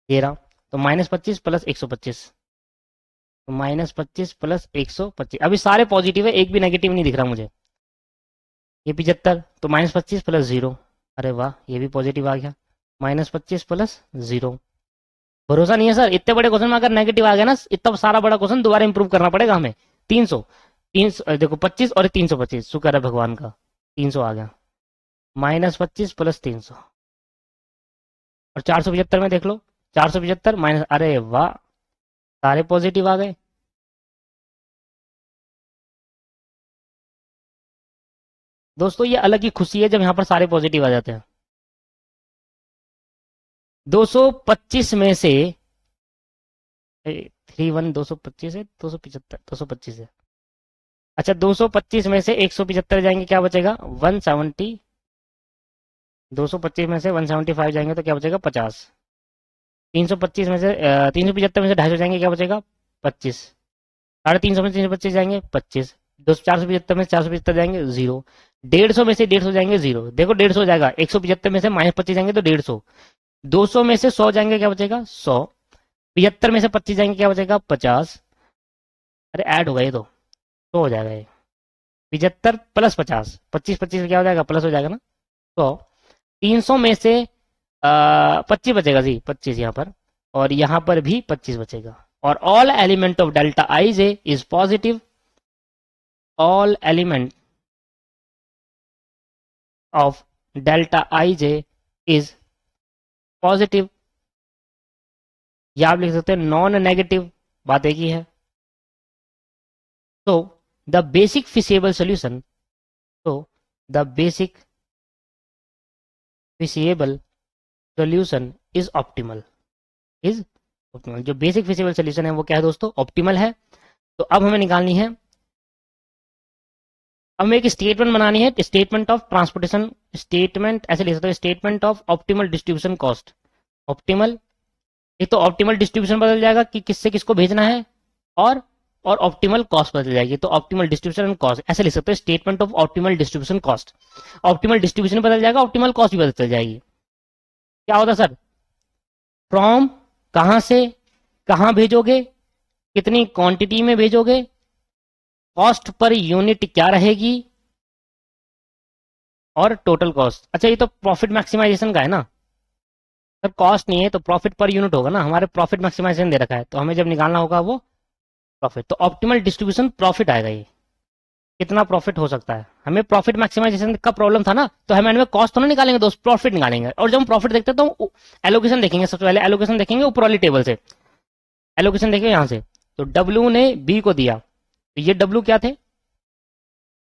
[SPEAKER 1] 13, तो माइनस 25 प्लस 125, तो माइनस 25 प्लस 125, अभी सारे पॉजिटिव है, एक भी नेगेटिव नहीं दिख रहा मुझे। ये 75, तो माइनस 25 प्लस 0, अरे वाह, ये भी पॉजिटिव आ गया, माइनस 25 प्लस 0। भरोसा नहीं है सर, इतने बड़े क्वेश्चन में अगर नेगेटिव आ गया ना, इतना सारा बड़ा क्वेश्चन दोबारा इंप्रूव करना पड़ेगा हमें। 300 देखो 25 और 325, शुक्र है भगवान का, 300 आ गया, माइनस 25 प्लस 300, और 475 में देख लो, 475 माइनस, अरे वाह, सारे पॉजिटिव आ गए। दोस्तों ये अलग ही खुशी है जब यहाँ पर सारे पॉजिटिव आ जाते हैं। 225 में से 31, 225 है, 275, 225 है, अच्छा 225 में से 175 जाएंगे, क्या बचेगा? 170, 225 में से 175 जाएंगे तो क्या बचेगा? 50, 325 में से 375 में से 250 जाएंगे, क्या बचेगा? 25, 350 में 325 जाएंगे 25, 475 में से 475 जाएंगे 0, 150 में से 150 जाएंगे 0, देखो 150 हो जाएगा, 175 में से माइनस 25 जाएंगे तो 150, 200 में से 100 जाएंगे, क्या बचेगा 100। 75 में से 25 जाएंगे, क्या बचेगा 50। अरे ऐड होगा ये तो 100 हो जाएगा ये। 75 प्लस 50, 25 25 से क्या हो जाएगा प्लस हो जाएगा ना 100। 300 में से 25 बचेगा जी, 25 यहाँ पर, और यहाँ पर भी 25 बचेगा। और all element of delta I J is positive, all element of delta I J is positive, या आप लिख सकते हैं नॉन नेगेटिव, बात एक ही है। तो द बेसिक फिशिएबल सोल्यूशन, तो the basic feasible solution is optimal, is optimal. जो बेसिक फिशिएबल सोल्यूशन है वो क्या है दोस्तों, ऑप्टिमल है। तो अब हमें निकालनी है, अब हमें एक स्टेटमेंट बनानी है, स्टेटमेंट ऑफ ट्रांसपोर्टेशन, स्टेटमेंट ऐसे लिख सकते हो, statement of optimal distribution cost. Optimal, एक तो ऑप्टिमल डिस्ट्रीब्यूशन बदल जाएगा कि किससे किसको भेजना है, और ऑप्टिमल कॉस्ट बदल जाएगी। तो ऑप्टिमल डिस्ट्रीब्यूशन एंड कॉस्ट ऐसे लिख सकते हैं, statement of optimal distribution cost. Optimal distribution बदल जाएगा, ऑप्टिमल कॉस्ट भी बदल जाएगी। क्या होता सर, फ्रॉम कहां से कहां भेजोगे, कितनी क्वांटिटी में भेजोगे, कॉस्ट पर यूनिट क्या रहेगी, और टोटल कॉस्ट। अच्छा ये तो प्रॉफिट मैक्सिमाइजेशन का है ना सर, कॉस्ट नहीं है तो प्रॉफिट पर यूनिट होगा ना, हमारे प्रॉफिट मैक्सिमाइजेशन दे रखा है, तो हमें जब निकालना होगा वो प्रॉफिट। तो ऑप्टिमल डिस्ट्रीब्यूशन प्रॉफिट आएगा, ये कितना प्रॉफिट हो सकता है। हमें प्रॉफिट मैक्सिमाइजेशन का प्रॉब्लम था ना, तो हमें कॉस्ट तो ना निकालेंगे दोस्त, प्रॉफिट निकालेंगे। और जब हम प्रॉफिट देखते हैं तो एलोकेशन देखेंगे, सबसे पहले एलोकेशन देखेंगे ऊपर वाली टेबल से, एलोकेशन देखेंगे यहाँ से। तो डब्ल्यू ने बी को दिया, तो ये डब्ल्यू क्या थे,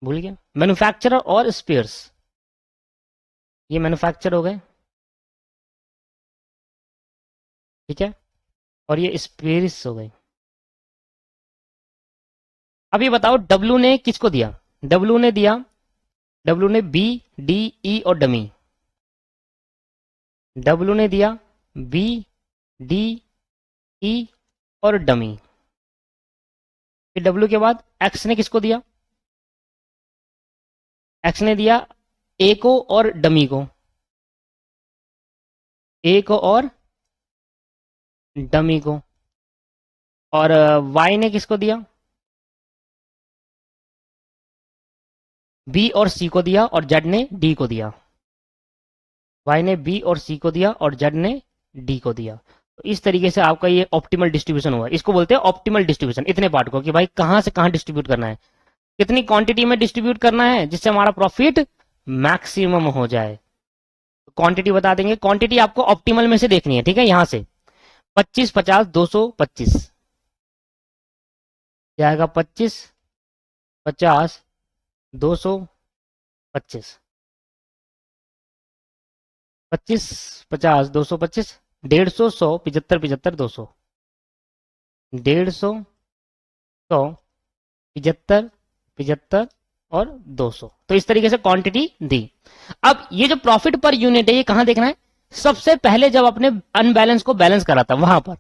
[SPEAKER 1] भूल गया, मैन्युफैक्चरर और स्पेयर्स, ये मैन्युफैक्चर हो गए, ठीक है, और ये स्पेयर्स हो गए। अब ये बताओ डब्ल्यू ने किसको दिया, डब्ल्यू ने दिया, डब्ल्यू ने बी डी ई और डमी, डब्ल्यू ने दिया बी डी ई और डमी। फिर डब्ल्यू के बाद एक्स ने किसको दिया, एक्स ने दिया ए को और डमी को, ए को और डमी को। और वाई ने किसको दिया, बी और सी को दिया, और जेड ने डी को दिया। वाई ने बी और सी को दिया और जेड ने डी को दिया। तो इस तरीके से आपका ये ऑप्टिमल डिस्ट्रीब्यूशन हुआ, इसको बोलते हैं ऑप्टिमल डिस्ट्रीब्यूशन, इतने पार्ट को, कि भाई कहां से कहां डिस्ट्रीब्यूट करना है, कितनी क्वांटिटी में डिस्ट्रीब्यूट करना है जिससे हमारा प्रॉफिट मैक्सिमम हो जाए। क्वांटिटी बता देंगे, क्वांटिटी आपको ऑप्टिमल में से देखनी है, ठीक है, यहां से 25 50 225 जाएगा, 25 50 225, 25 50 225, 150 100 75 75 200, 150 100 75 75 और 200। तो इस तरीके से क्वांटिटी दी। अब ये जो प्रॉफिट पर यूनिट है ये कहां देखना है, सबसे पहले जब अपने अनबैलेंस को बैलेंस करा था वहां पर,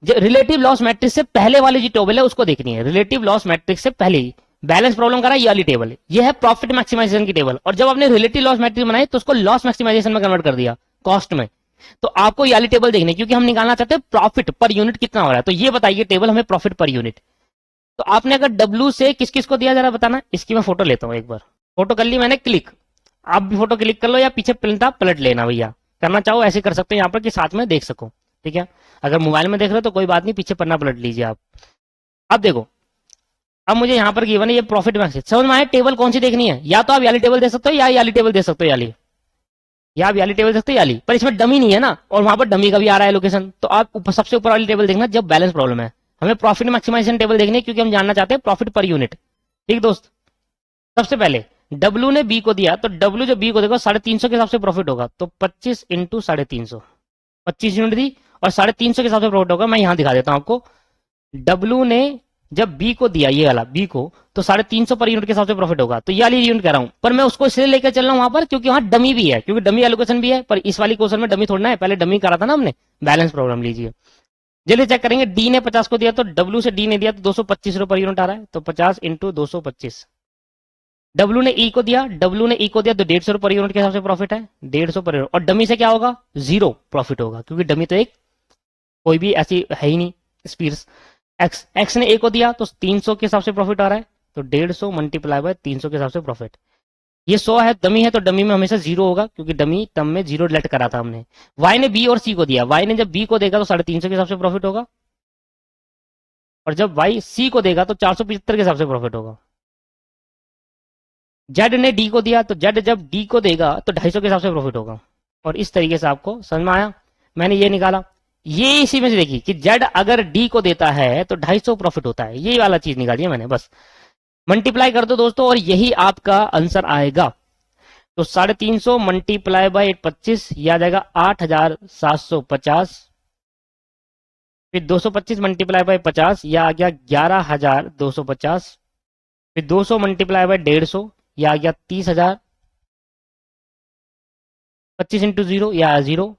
[SPEAKER 1] रिलेटिव लॉस मैट्रिक्स से पहले वाली जो टेबल है उसको देखनी है, रिलेटिव लॉस मैट्रिक्स से पहले ही बैलेंस प्रॉब्लम करा, ये वाली टेबल है, ये है प्रॉफिट मैक्सिमाइजेशन की टेबल। और जब आपने रिलेटिव लॉस मैट्रिक्स बनाई तो उसको लॉस मैक्सिमाइजेशन में कन्वर्ट कर दिया, कॉस्ट में। तो आपको ये वाली टेबल देखनी है, क्योंकि हम निकालना चाहते हैं प्रॉफिट पर यूनिट कितना हो रहा है। तो ये बताइए टेबल हमें प्रॉफिट पर यूनिट। तो आपने अगर डब्ल्यू से किस किस को दिया जरा बताना, इसकी मैं फोटो लेता हूं, एक बार फोटो कर ली मैंने क्लिक, आप भी फोटो क्लिक कर लो, या पीछे प्रिंट पलट लेना भैया, करना चाहो ऐसे कर सकते हो यहाँ पर कि साथ में देख सको, ठीक है। अगर मोबाइल में देख रहे हो तो कोई बात नहीं, पीछे पन्ना पलट लीजिए आप। अब देखो, अब मुझे यहाँ पर गिवन है ये प्रॉफिट मैक्स, समझ में आया टेबल कौन सी देखनी है, या तो आप याली टेबल दे सकते हो या याली टेबल दे सकते हो, याली, या आप याली टेबल दे सकते हो याली, पर इसमें डमी नहीं है ना, और वहां पर डमी का भी आ रहा है लोकेशन। तो आप सबसे ऊपर वाली टेबल देखना जब बैलेंस प्रॉब्लम है, हमें प्रॉफिट मैक्सिमाइजेशन टेबल देखनी है, क्योंकि हम जानना चाहते हैं प्रॉफिट पर यूनिट, ठीक दोस्त। सबसे पहले डब्ल्यू ने बी को दिया, तो डब्ल्यू जो बी को देगा 350 के हिसाब से प्रॉफिट होगा, तो 25 इंटू 350, 25 यूनिट दी और 350 के हिसाब से प्रॉफिट होगा। मैं यहां दिखा देता हूं आपको, डब्ल्यू ने जब बी को दिया, ये वाला बी को, तो 350 पर यूनिट के हिसाब से प्रॉफिट होगा। तो ये वाली यूनिट कह रहा हूं, पर मैं उसको इसलिए लेकर चल रहा हूं वहां पर क्योंकि वहां डमी भी है, क्योंकि डमी एलोकेशन भी है, पर इस वाली क्वेश्चन में डमी थोड़ना है, पहले डमी करा था ना हमने, बैलेंस प्रॉब्लम लीजिए। जल्दी चेक करेंगे, डी ने 50 को दिया तो डब्ल्यू से डी ने दिया तो 225 रुपए पर यूनिट आ रहा है, तो 50 इंटू 225, डब्ल्यू ने ई को दिया, डब्ल्यू ने ई को दिया तो 150 पर यूनिट के हिसाब से प्रॉफिट है, 150 पर यूनिट। और डमी से क्या होगा, जीरो प्रॉफिट होगा, क्योंकि डमी तो एक कोई भी ऐसी है ही नहीं स्पीड्स। एक्स एक्स ने ए को दिया तो 300 के हिसाब से प्रॉफिट आ रहा है, तो 150 मल्टीप्लाई बाय 300 के हिसाब से प्रॉफिट। ये 100 है, डमी है, तो डमी में हमेशा जीरो होगा, क्योंकि डमी तब में जीरो लेट करा था हमने। वाई ने बी और सी को दिया, वाई ने जब बी को देगा तो 350 के हिसाब से प्रॉफिट होगा, और जब वाई सी को देगा तो 475 के हिसाब से प्रॉफिट होगा। जेड ने डी को दिया, तो जेड जब डी को देगा तो 250 के हिसाब से प्रॉफिट होगा। और इस तरीके से आपको समझ में आया, मैंने ये निकाला। ये इसी में से देखिए कि जेड अगर डी को देता है तो 250 प्रॉफिट होता है, ये वाला चीज निकाली है मैंने, बस मल्टीप्लाई कर दो दोस्तों और यही आपका आंसर आएगा। तो 350 मल्टीप्लाई बाय 25, यह आ जाएगा 8750। फिर 225 मल्टीप्लाई बाय 50, यह आ गया 11250। फिर 200 मल्टीप्लाई बाय 150, यह आ गया 30,000। 25 इंटू जीरो, यह आया जीरो।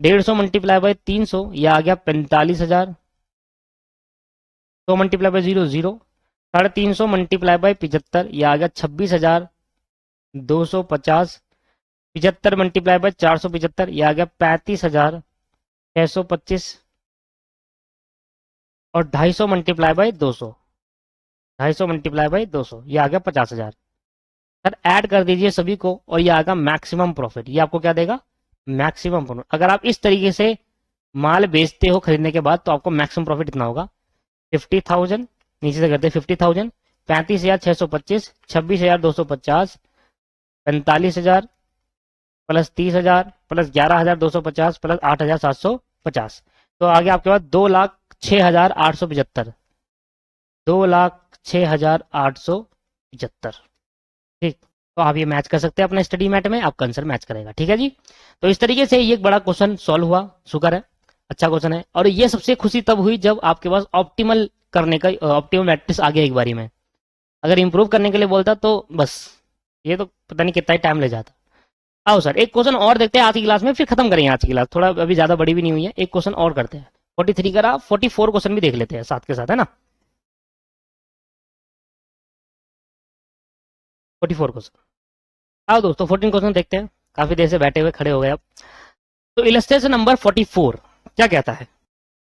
[SPEAKER 1] 150 मल्टीप्लाई बाय 300, यह आ गया 45,000। 100 multiply by zero, zero. 350 multiply by 75, यह आ गया 26,250। 75 मल्टीप्लाई बाय 475, यह आ गया 35,625। और 250 मल्टीप्लाई बाय 200, 250 मल्टीप्लाई बाय 200, यह आ गया 50,000। सर ऐड कर दीजिए सभी को और ये आएगा मैक्सिमम प्रॉफिट। ये आपको क्या देगा, मैक्सिमम प्रॉफिट। अगर आप इस तरीके से माल बेचते हो खरीदने के बाद तो आपको मैक्सिमम प्रॉफिट इतना होगा, 50,000, नीचे से करते 50,000, 35,625, 26,250, 45,000 प्लस 30,000 प्लस 11,250 प्लस 8,750। तो आगे आपके पास 2,06,875, 2,06,875। ठीक, तो आप ये मैच कर सकते हैं अपने स्टडी मैट में, आपका आंसर मैच करेगा। ठीक है जी, तो इस तरीके से ये एक बड़ा क्वेश्चन सॉल्व हुआ, शुक्र है, अच्छा क्वेश्चन है। और ये सबसे खुशी तब हुई जब आपके पास ऑप्टिमल करने का ऑप्टिमल मैट्रिक्स आ गया एक बारी में। अगर इंप्रूव करने के लिए बोलता तो बस ये तो पता नहीं कितना ही टाइम ले जाता। आओ सर एक क्वेश्चन और देखते हैं आज की क्लास में, फिर खत्म करेंगे आज की क्लास, थोड़ा अभी ज्यादा बड़ी भी नहीं हुई है। एक क्वेश्चन और करते हैं, 43 करा, 44 क्वेश्चन भी देख लेते हैं साथ के साथ, है ना। 44 क्वेश्चन, आओ दोस्तों 14 क्वेश्चन देखते हैं, काफी देर से बैठे हुए खड़े हो गए अब। तो इलस्ट्रेशन नंबर 44 क्या कहता है,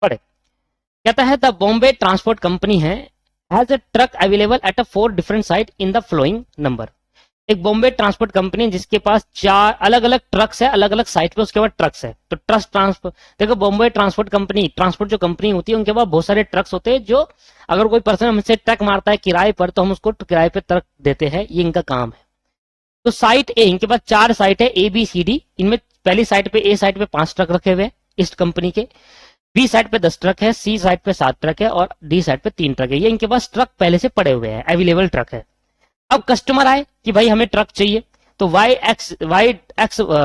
[SPEAKER 1] पढ़े। कहता है द बॉम्बे ट्रांसपोर्ट कंपनी है has a truck available at a 4 different site in the flowing number. एक बॉम्बे ट्रांसपोर्ट कंपनी जिसके पास 4 अलग अलग ट्रक्स है, अलग अलग साइट पे उसके पास ट्रक्स है। तो ट्रस्ट ट्रांसपोर्ट, देखो बॉम्बे ट्रांसपोर्ट कंपनी, ट्रांसपोर्ट जो कंपनी होती है उनके पास बहुत सारे ट्रक्स होते हैं, जो अगर कोई पर्सन हमसे ट्रक मारता है किराए पर तो हम उसको किराए पे ट्रक देते हैं, ये इनका काम है। तो साइट ए, इनके पास 4 साइट है ए बी सी डी। इनमें पहली साइट पे, ए साइट पे 5 ट्रक रखे हुए हैं इस कंपनी के, बी साइड पे 10 ट्रक है, सी साइड पे 7 ट्रक है और डी साइड पे 3 ट्रक है। ये इनके पास ट्रक पहले से पड़े हुए हैं, अवेलेबल ट्रक है। अब कस्टमर आए कि भाई हमें ट्रक चाहिए, तो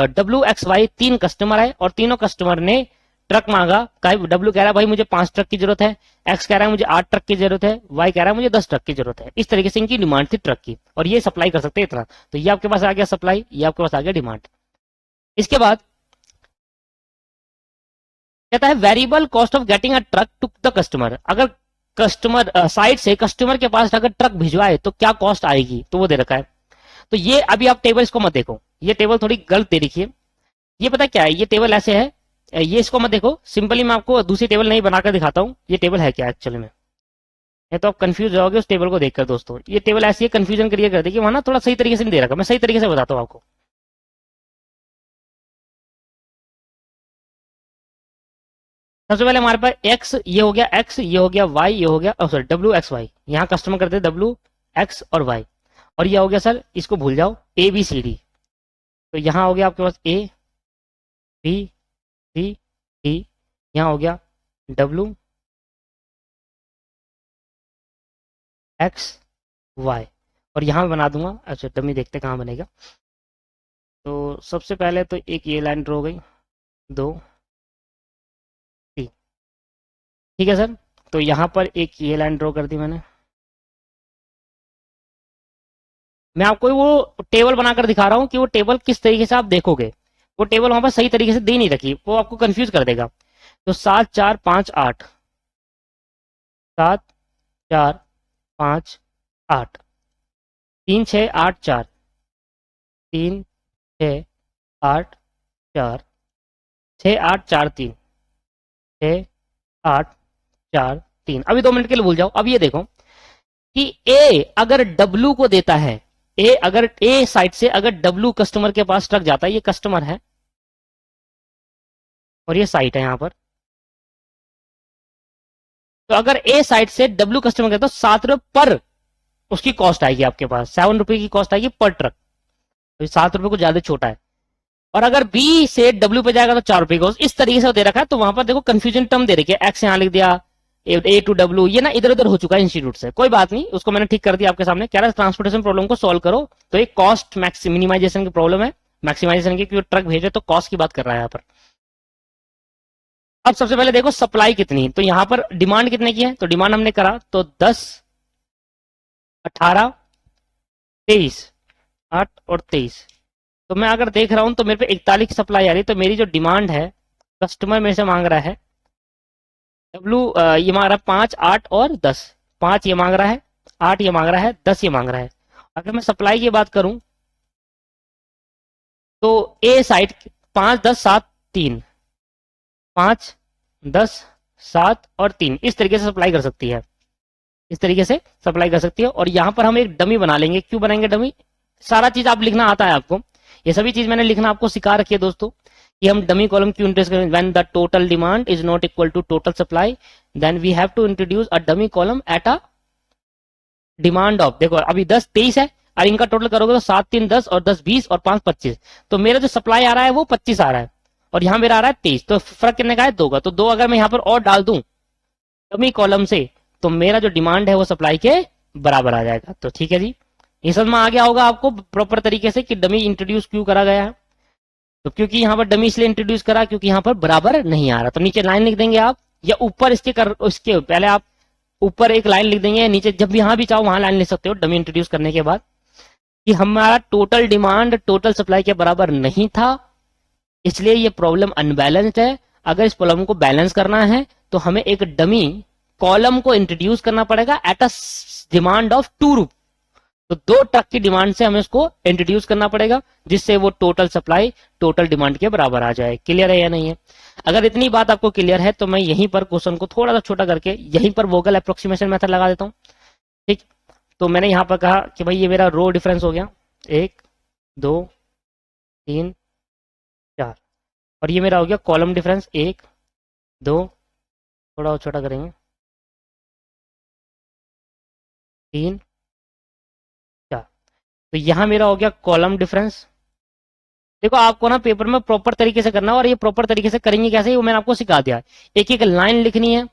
[SPEAKER 1] डब्ल्यू एक्स वाई 3 कस्टमर आए और तीनों कस्टमर ने ट्रक मांगा। डब्ल्यू कह रहा है भाई मुझे 5 ट्रक की जरूरत है, एक्स कह रहा है मुझे 8 ट्रक की जरूरत है, वाई कह रहा है मुझे 10 ट्रक की जरूरत है। इस तरीके से इनकी डिमांड थी ट्रक की, और ये सप्लाई कर सकते हैं इतना। तो ये आपके पास आ गया सप्लाई, ये आपके पास आ गया डिमांड। इसके बाद कहता है variable cost of getting a truck to the customer. अगर कस्टमर साइड से कस्टमर के पास अगर ट्रक भिजवाए तो क्या कॉस्ट आएगी, तो वो दे रखा है। तो ये अभी आप टेबल इसको मत देखो, ये टेबल थोड़ी गलत दे रखी है। ये पता क्या है, ये टेबल ऐसे है, ये इसको मत देखो, सिंपली मैं आपको दूसरी टेबल नहीं बनाकर दिखाता हूँ ये टेबल है क्या एक्चुअली में। ये तो आप कंफ्यूज रहोगे उस टेबल को देखकर दोस्तों। ये टेबल ऐसी है, कंफ्यूजन क्रिएट कर देगी, वहां ना थोड़ा सही तरीके से नहीं दे रखा, मैं सही तरीके से बताता हूँ आपको। सबसे पहले हमारे पास एक्स, ये हो गया एक्स, ये हो गया वाई, ये हो गया सॉरी डब्ल्यू एक्स वाई। यहाँ कस्टमर करते हैं डब्ल्यू एक्स और वाई, और ये हो गया सर, इसको भूल जाओ, ए बी सी डी। तो यहाँ हो गया आपके पास ए बी सी डी, यहाँ हो गया डब्ल्यू एक्स वाई, और यहाँ मैं बना दूंगा। अच्छा डमी देखते कहाँ बनेगा। तो सबसे पहले तो एक ये लाइन ड्रॉ हो गई, 2 3, ठीक है सर। तो यहाँ पर एक ये लाइन ड्रॉ कर दी मैंने। मैं आपको वो टेबल बनाकर दिखा रहा हूँ कि वो टेबल किस तरीके से आप देखोगे। वो टेबल वहां पर सही तरीके से दे नहीं रखी, वो आपको कंफ्यूज कर देगा। तो 7 4 5 8, 7 4 5 8, 3684, 3684, 6843, 6843। अभी 2 मिनट के लिए भूल जाओ। अब ये देखो कि ए अगर डब्लू को देता है, अगर ए साइड से अगर डब्लू कस्टमर के पास ट्रक जाता है, ये कस्टमर है और ये साइट है यहां पर, तो अगर ए साइड से डब्लू कस्टमर कहता है तो 7 रुपए पर उसकी कॉस्ट आएगी आपके पास, 7 रुपए की कॉस्ट आएगी पर ट्रक, तो 7 रुपए को ज्यादा छोटा है। और अगर बी से डब्ल्यू पे जाएगा तो 4 रुपए की कॉस्ट, इस तरीके से दे रखा है। तो वहां पर देखो कंफ्यूजन टर्म दे रखी है, एक्स यहां लिख दिया, ए टू डब्ल्यू, ये ना इधर उधर हो चुका है इंस्टीट्यूट से, कोई बात नहीं, उसको मैंने ठीक कर दिया आपके सामने। कह रहा है ट्रांसपोर्टेशन प्रॉब्लम को सॉल्व करो, तो एक कॉस्ट मिनिमाइजेशन की प्रॉब्लम है, मैक्सिमाइजेशन की, क्योंकि ट्रक भेजे तो कॉस्ट की बात कर रहा है यहाँ पर। अब सबसे पहले देखो सप्लाई कितनी है, तो यहां पर डिमांड कितने की है, तो डिमांड हमने करा तो 10, 18, 23, 8 और 23। तो मैं अगर देख रहा हूं तो मेरे पे 41 की सप्लाई आ रही है, तो मेरी जो डिमांड है, कस्टमर मेरे से मांग रहा है डब्लू, ये मांग रहा है 5, 8 और 10, 5 ये मांग रहा है, 8 ये मांग रहा है, 10 ये मांग रहा है। अगर मैं सप्लाई की बात करूं तो ए साइड 5, 10, 7, 3, 5, 10, 7 और 3 इस तरीके से सप्लाई कर सकती है, इस तरीके से सप्लाई कर सकती है। और यहां पर हम एक डमी बना लेंगे। क्यों बनाएंगे डमी? सारा चीज आप लिखना आता है आपको, ये सभी चीज मैंने लिखना आपको सिखा रखी है दोस्तों, कि हम डमी कॉलम क्यों इंट्रोड्यूस करें। When the total demand is not equal to total supply, then we have to introduce a dummy column at a demand of, देखो अभी 10, 23 है और इनका टोटल करोगे तो 7, 3, 10 और 10, 20 और 5, 25। तो मेरा जो सप्लाई आ रहा है वो 25 आ रहा है और यहां मेरा आ रहा है 23, तो फर्क कितने का है? 2 का। तो 2 अगर मैं यहां पर और डाल दूं डमी कॉलम से, तो मेरा जो डिमांड है वो सप्लाई के बराबर आ जाएगा। तो ठीक है जी, ये समझ में आ गया होगा आपको प्रॉपर तरीके से कि डमी इंट्रोड्यूस क्यों करा गया है। तो क्योंकि यहां पर डमी इसलिए इंट्रोड्यूस करा क्योंकि यहां पर बराबर नहीं आ रहा, तो नीचे लाइन लिख देंगे आप, या ऊपर इसके पहले आप ऊपर एक लाइन लिख देंगे, नीचे जब भी यहां भी चाहो वहां लाइन लिख सकते हो डमी इंट्रोड्यूस करने के बाद, कि हमारा टोटल डिमांड टोटल सप्लाई के बराबर नहीं था, इसलिए ये प्रॉब्लम अनबैलेंस्ड है। अगर इस प्रॉब्लम को बैलेंस करना है तो हमें एक डमी कॉलम को इंट्रोड्यूस करना पड़ेगा एट अ डिमांड ऑफ 2 रुपए। तो 2 ट्रक की डिमांड से हमें उसको इंट्रोड्यूस करना पड़ेगा, जिससे वो टोटल सप्लाई टोटल डिमांड के बराबर आ जाए। क्लियर है या नहीं है? अगर इतनी बात आपको क्लियर है तो मैं यहीं पर क्वेश्चन को थोड़ा सा छोटा करके यहीं पर वोगल अप्रोक्सीमेशन मेथड लगा देता हूं। ठीक, तो मैंने यहां पर कहा कि भाई ये मेरा रो डिफरेंस हो गया 1, 2, 3, 4, और ये मेरा हो गया कॉलम डिफरेंस 1, 2, थोड़ा और छोटा करेंगे, 3, 4। तो यहां मेरा हो गया कॉलम डिफरेंस। देखो आपको ना पेपर में प्रॉपर तरीके से करना है, और ये प्रॉपर तरीके से करेंगे कैसे वो मैंने आपको सिखा दिया है। एक एक लाइन लिखनी है,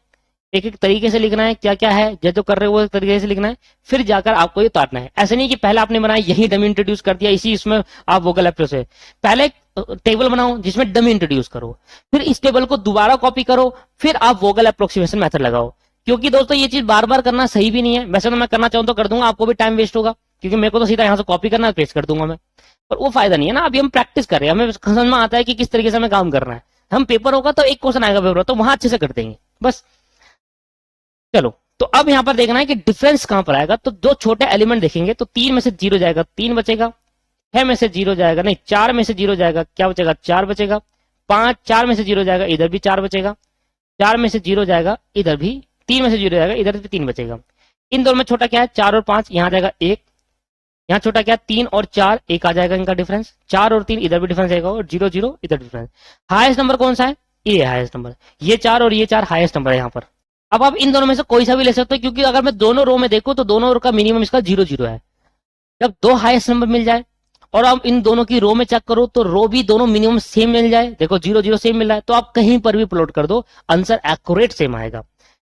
[SPEAKER 1] एक एक तरीके से लिखना है, क्या क्या है जो जो कर रहे हो वो तरीके से लिखना है, फिर जाकर आपको ये उतारना है। ऐसे नहीं कि पहले आपने बनाया यही डमी इंट्रोड्यूस कर दिया, इसी इसमें आप वोकल अप्रोच है। पहले टेबल बनाओ जिसमें डमी इंट्रोड्यूस करो, फिर इस टेबल को दोबारा कॉपी करो, फिर आप वोकल अप्रोक्सीमेशन मेथड लगाओ। क्योंकि दोस्तों ये चीज बार बार करना सही भी नहीं है। वैसे तो मैं करना चाहूँ तो कर दूंगा, आपको भी टाइम वेस्ट होगा, क्योंकि मेरे को तो सीधा यहाँ से कॉपी करना है, पेस्ट कर दूंगा मैं, पर वो फायदा नहीं है ना। अभी हम प्रैक्टिस कर रहे हैं, हमें समझ में आता है कि किस तरीके से हमें काम करना है। हम पेपर होगा तो एक क्वेश्चन आएगा पेपर, तो वहां अच्छे से कर देंगे बस। चलो, तो अब यहां पर देखना है कि डिफरेंस कहां पर आएगा। तो दो छोटे एलिमेंट देखेंगे, तो 3 में से 0 जाएगा, 3 बचेगा, 6 में से 0 जाएगा, नहीं 4 में से 0 जाएगा, क्या बचेगा? 4 बचेगा, 4 में से 0 जाएगा, इधर भी 4 बचेगा, 4 में से 0 जाएगा, इधर भी 3 में से 0 जाएगा, इधर भी 3 बचेगा। इन दोनों में छोटा क्या है? 4 और 5, यहां जाएगा 1, यहाँ छोटा क्या? 3 और 4, 1 आ जाएगा इनका डिफरेंस। 4 और 3 इधर भी डिफरेंस आएगा, और 0, 0 इधर डिफरेंस। हाईएस्ट नंबर कौन सा है? ये हाईएस्ट नंबर, ये 4 और ये 4 हाईएस्ट नंबर है यहाँ पर। अब आप इन दोनों में से कोई सा भी ले सकते हो, क्योंकि अगर मैं दोनों रो में देखूं तो दोनों रो का मिनिमम इसका 0, 0 है। जब 2 हाईएस्ट नंबर मिल जाए और आप इन दोनों की रो में चेक करो तो रो भी दोनों मिनिमम सेम मिल जाए, देखो 0, 0 सेम मिल रहा है, तो आप कहीं पर भी प्लॉट कर दो, आंसर एक्यूरेट सेम आएगा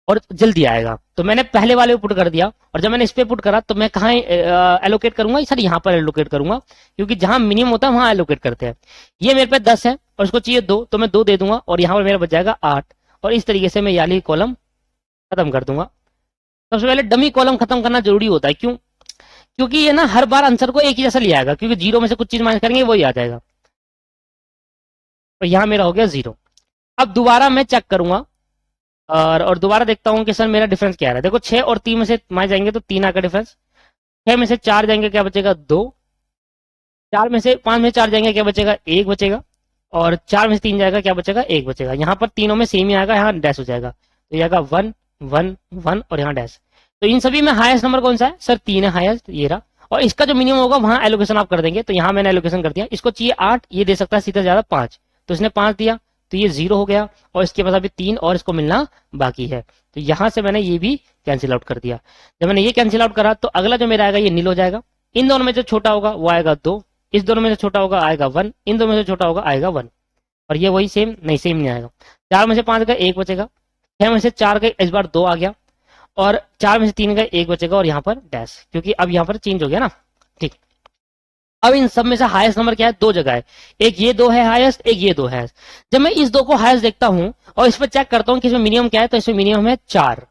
[SPEAKER 1] और जल्दी आएगा। तो मैंने पहले वाले पे पुट कर दिया, और जब मैंने इस पे पुट करा तो मैं कहाँ एलोकेट करूंगा? सर यहाँ पर एलोकेट करूंगा, क्योंकि जहां मिनिमम होता है वहां एलोकेट करते हैं। ये मेरे पे 10 है और इसको चाहिए 2, तो मैं 2 दे दूंगा, और यहाँ पर मेरा बच जाएगा 8, और इस तरीके से मैं ये वाली कॉलम खत्म कर दूंगा। सबसे पहले डमी कॉलम खत्म करना जरूरी होता है, क्यों? क्योंकि ये ना हर बार आंसर को एक ही जैसा ले आएगा, क्योंकि 0 में से कुछ चीज माइनस करेंगे वही आ जाएगा। तो यहाँ मेरा हो गया 0। अब दोबारा मैं चेक करूंगा और दोबारा देखता हूँ कि सर मेरा डिफरेंस क्या है। देखो 6 और 3 में से माइनस जाएंगे तो 3 आकर डिफरेंस, 6 में से 4 जाएंगे क्या बचेगा 2, 4 में से 5 में से 4 जाएंगे क्या बचेगा 1 बचेगा, और 4 में से 3 जाएगा क्या बचेगा 1 बचेगा। यहाँ पर तीनों में सेम ही आएगा, यहाँ डैश हो जाएगा, तो ये आएगा 1 1 1 और यहाँ डैश। तो इन सभी में हाईएस्ट नंबर कौन सा है सर 3 है हाईएस्ट, ये रहा। और इसका जो मिनिमम होगा वहां एलोकेशन आप कर देंगे, तो यहाँ मैंने एलोकेशन कर दिया। इसको चाहिए 8, ये दे सकता है सीधा ज्यादा 5, तो इसने 5 दिया, तो ये 0 हो गया, और इसके पास अभी 3 और इसको मिलना बाकी है, तो यहां से मैंने ये भी कैंसिल आउट कर दिया। जब मैंने ये कैंसिल आउट करा तो अगला जो मेरा आएगा ये नील हो जाएगा। इन दोनों में जो छोटा होगा वो आएगा 2, इस दोनों में से छोटा होगा आएगा 1, इन दोनों में से छोटा होगा आएगा 1, और ये वही सेम नहीं आएगा। 4 में से 5 का 1 बचेगा, 6 में से 4 का इस बार 2 आ गया, और 4 में से 3 का 1 बचेगा, और यहाँ पर डैश, क्योंकि अब यहाँ पर चेंज हो गया ना। ठीक, अब इन सब में से हाईएस्ट नंबर क्या है, 2 जगह है, एक ये 2 है हाईएस्ट, एक ये 2 है। जब मैं इस 2 को हाईएस्ट देखता हूं और इस पर चेक करता हूं कि इसमें मिनिमम क्या है, तो इसमें मिनिमम है 4,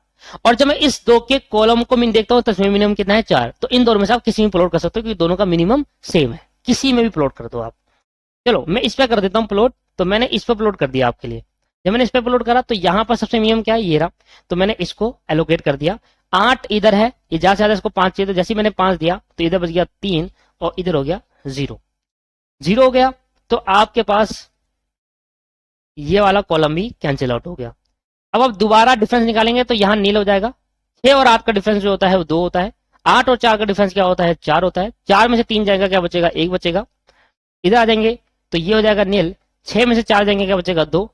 [SPEAKER 1] और जब मैं इस 2 के कॉलम को मैं देखता हूं तो इसमें मिनिमम कितना है 4। तो इन दोनों में से आप किसी में प्लॉट कर सकते हो, क्योंकि दोनों का मिनिमम सेम है, किसी में भी प्लॉट कर दो आप। चलो मैं इस पे कर देता हूँ प्लॉट, तो मैंने इस पे प्लॉट कर दिया आपके लिए। जब मैंने इस पे प्लॉट करा तो यहाँ पर सबसे मिनिमम क्या है, ये रहा, तो मैंने इसको एलोकेट कर दिया। 8 इधर है, ये ज्यादा से ज्यादा इसको 5 चाहिए, तो जैसे मैंने 5 दिया तो इधर बच गया 3, और इधर हो गया 0 हो गया। तो आपके पास ये वाला कॉलम भी कैंसिल आउट हो गया। अब आप दोबारा डिफरेंस निकालेंगे तो यहाँ नील हो जाएगा। 6 और 8 का डिफरेंस जो होता है वो 2 होता है, 8 और 4 का डिफरेंस क्या होता है 4 होता है। 4 में से 3 जाएगा क्या बचेगा 1 बचेगा, इधर आ जाएंगे तो ये हो जाएगा नील। 6 में से 4 जाएंगे क्या बचेगा 2,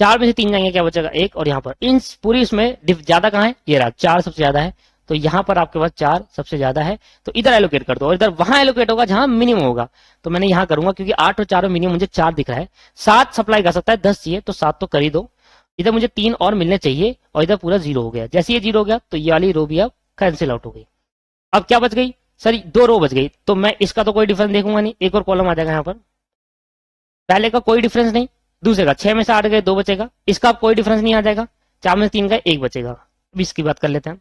[SPEAKER 1] 4 में से 3 जाएंगे क्या बचेगा 1, और यहाँ पर इन पूरी इसमें ज्यादा कहाँ है, ये रहा 4 सबसे ज्यादा है, तो यहाँ पर आपके पास 4 सबसे ज्यादा है, तो इधर एलोकेट कर दो, और इधर वहां एलोकेट होगा जहां मिनिमम होगा। तो मैंने यहाँ करूंगा क्योंकि 8 और 4 में मिनिमम मुझे 4 दिख रहा है, 7 सप्लाई कर सकता है, 10 चाहिए तो 7 तो कर ही दो। इधर मुझे 3 और मिलने चाहिए, और इधर पूरा 0 हो गया। जैसे ये 0 हो गया तो ये वाली रो भी अब कैंसिल आउट हो गई। अब क्या बच गई सर, 2 रो बच गई, तो मैं इसका तो कोई डिफरेंस देखूंगा नहीं, एक और कॉलम आ जाएगा यहाँ पर। पहले का कोई डिफरेंस नहीं, दूसरे का 6 में से 8 गए 2 बचेगा, इसका कोई डिफरेंस नहीं आ जाएगा, 4 में से 3 का 1 बचेगा। अब इसकी बात कर लेते हैं।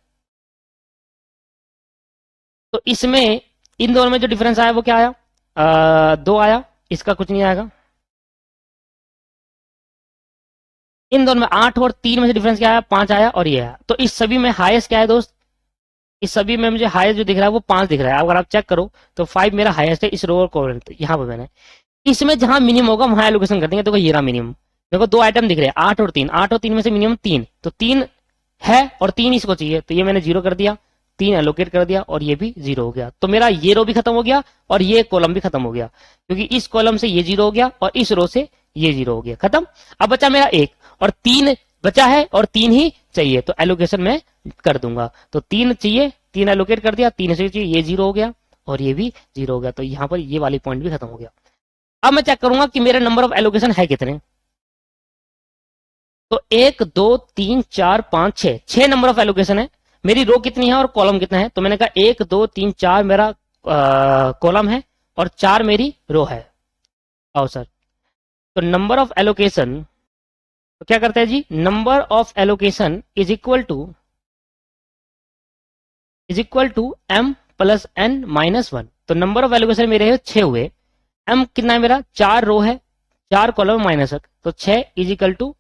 [SPEAKER 1] तो इसमें इन दोनों में जो डिफरेंस आया वो क्या आया, 2 आया, इसका कुछ नहीं आएगा। इन दोनों में 8 और 3 में से डिफरेंस क्या आया 5 आया, और ये आया। तो इस सभी में हाईएस्ट क्या है दोस्त, इस सभी में मुझे हाईएस्ट जो दिख रहा है वो 5 दिख रहा है। अगर आप चेक करो तो 5 मेरा हाईएस्ट है इस रो और कॉलम, यहाँ पर मैंने इसमें जहां मिनिमम होगा वहां एलोकेशन कर देंगे। तो ये रहा मिनिमम, मेरे को 2 आइटम दिख रहे हैं 8 और 3, 8 और 3 में से मिनिमम 3, तो 3 है और 3 इसको चाहिए, तो ये मैंने 0 कर दिया, 3 एलोकेट कर दिया, और ये भी 0 हो गया। तो मेरा ये रो भी खत्म हो गया और ये कॉलम भी खत्म हो गया, क्योंकि इस कॉलम से ये 0 हो गया और इस रो से ये 0 हो गया, खत्म। अब बचा मेरा 1 और 3 बचा है, और 3 ही चाहिए, तो एलोकेशन में कर दूंगा। तो 3 चाहिए, 3 एलोकेट कर दिया, 3 से चाहिए, ये 0 हो गया और ये भी 0 हो गया, तो यहाँ पर ये वाली पॉइंट भी खत्म हो गया। अब मैं चेक करूंगा कि मेरे नंबर ऑफ एलोकेशन है कितने, तो 1 2 3 4 5 6, 6 नंबर ऑफ एलोकेशन है। मेरी रो कितनी है और कॉलम कितना है, तो मैंने कहा 1 2 3 4 मेरा कॉलम है और 4 मेरी रो है। आओ सर, तो नंबर ऑफ एलोकेशन, तो क्या करते हैं जी, number of allocation is equal to m plus n minus 1। तो नंबर ऑफ एलोकेशन मेरे 6 हुए, m कितना है मेरा 4 रो है, 4 कॉलम माइनस 1, तो 6 इज इक्वल टू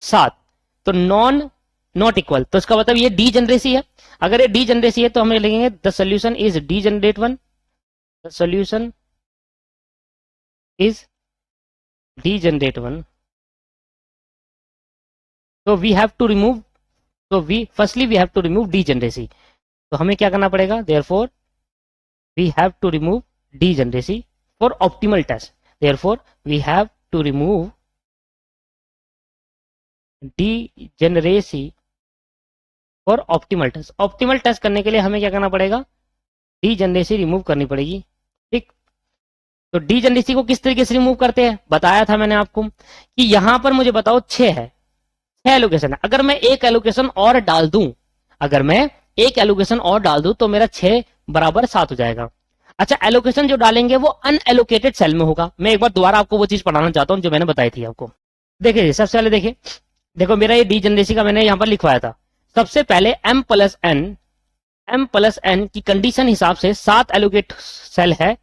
[SPEAKER 1] 7। तो नॉट इक्वल, तो इसका मतलब ये डी जनरेसी है। अगर ये डी जनरेसी है तो हम लिखेंगे the solution is degenerate 1, the solution is degenerate 1। तो वी हैव टू रिमूव, तो firstly we have to remove degeneracy. तो हमें क्या करना पड़ेगा, therefore we have to remove degeneracy for optimal test, therefore we have to remove degeneracy for optimal test. Optimal test करने के लिए हमें क्या करना पड़ेगा, डी जनरेसी रिमूव करनी पड़ेगी, ठीक। तो डी जनरेसी को किस तरीके से रिमूव करते हैं, बताया था मैंने आपको कि यहां पर मुझे बताओ 6 है, 6 एलोकेशन है। अगर मैं एक एलोकेशन और डाल दूं, अगर मैं एक एलोकेशन और डाल दूं तो मेरा 6 बराबर 7 हो जाएगा। अच्छा, एलोकेशन जो डालेंगे वो अनएलोकेटेड सेल में होगा। मैं एक बार दोबारा आपको वो चीज पढ़ाना चाहता हूं जो मैंने बताई थी आपको। देखिए सबसे पहले देखिए, देखो मेरा ये डी जनरेसी का मैंने यहाँ पर लिखवाया था। सबसे पहले m प्लस n की कंडीशन हिसाब से 7 एलोकेट सेल है।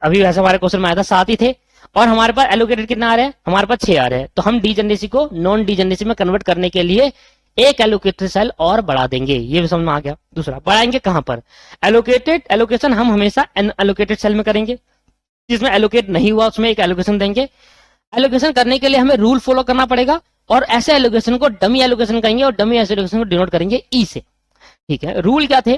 [SPEAKER 1] अभी वैसे हमारे क्वेश्चन में आया था 7 ही थे, और हमारे पास एलोकेटेड कितना आ रहा है, हमारे पास 6 आ रहे हैं। तो हम डी जनरेसी को नॉन डी जनरेसी में कन्वर्ट करने के लिए एक एलोकेटेड सेल और बढ़ा देंगे। ये भी समझ में आ गया। दूसरा, बढ़ाएंगे कहां पर? एलोकेशन हम हमेशा अनएलोकेटेड सेल में करेंगे, जिसमें एलोकेट नहीं हुआ उसमें एक एलोकेशन देंगे। एलोकेशन करने के लिए हमें रूल फॉलो करना पड़ेगा, और ऐसे एलोकेशन को डमी एलोकेशन कहेंगे, और डमी एलोकेशन को डिनोट करेंगे ई से। ठीक है, रूल क्या थे?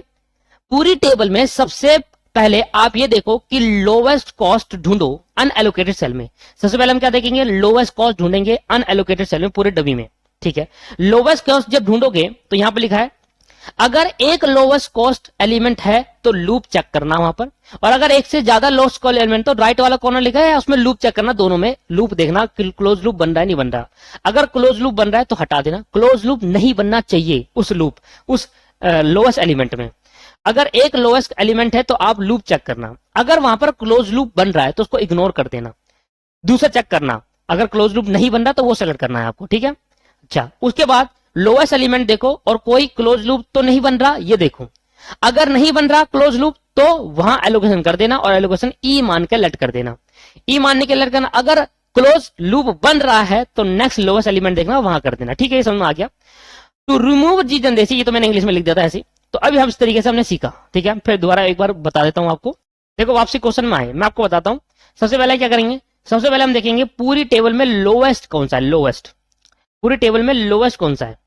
[SPEAKER 1] पूरी टेबल में सबसे पहले आप ये देखो कि लोवेस्ट कॉस्ट ढूंढो अनएलोकेटेड सेल में। सबसे पहले हम क्या देखेंगे? लोवेस्ट कॉस्ट ढूंढेंगे अनएलोकेटेड सेल में पूरे डमी में। ठीक है, लोवेस्ट कॉस्ट जब ढूंढोगे तो यहां पर लिखा है अगर एक लोवेस्ट कॉस्ट एलिमेंट है तो लूप चेक करना वहां पर, और अगर एक से ज्यादा लोवेस्ट कॉस्ट एलिमेंट तो राइट वाला कॉर्नर लिखा है उसमें लूप चेक करना, दोनों में लूप देखना क्लोज लूप बन रहा है नहीं बन रहा। अगर क्लोज लूप बन रहा है तो हटा देना, क्लोज लूप नहीं बनना चाहिए उस लूप उस लोवेस्ट एलिमेंट में। अगर एक लोवेस्ट एलिमेंट है तो आप लूप चेक करना, अगर वहां पर क्लोज लूप बन रहा है तो उसको इग्नोर कर देना। दूसरा चेक करना, अगर क्लोज लूप नहीं बन रहा तो वो सेलेक्ट करना है आपको। ठीक है, अच्छा उसके बाद लोएस्ट एलिमेंट देखो और कोई क्लोज लूप तो नहीं बन रहा, ये देखो। अगर नहीं बन रहा क्लोज लूप तो वहां एलोकेशन कर देना, और एलोकेशन ई मान के लेट कर देना। ई मानने के लेट करना, अगर क्लोज लूप बन रहा है तो नेक्स्ट लोएस्ट एलिमेंट देखना वहां कर देना। ठीक है, ये समझ में आ गया। टू रिमूव जी जनरेसी, ये तो मैंने इंग्लिश में लिख दिया था ऐसे। तो अभी हम इस तरीके से हमने सीखा। ठीक है, फिर दोबारा एक बार बता देता हूं आपको। देखो वापसी क्वेश्चन में आए, मैं आपको बताता हूं। सबसे पहले क्या करेंगे? सबसे पहले हम देखेंगे पूरी टेबल में लोएस्ट कौन सा है। लोएस्ट, पूरी टेबल में लोएस्ट कौन सा है?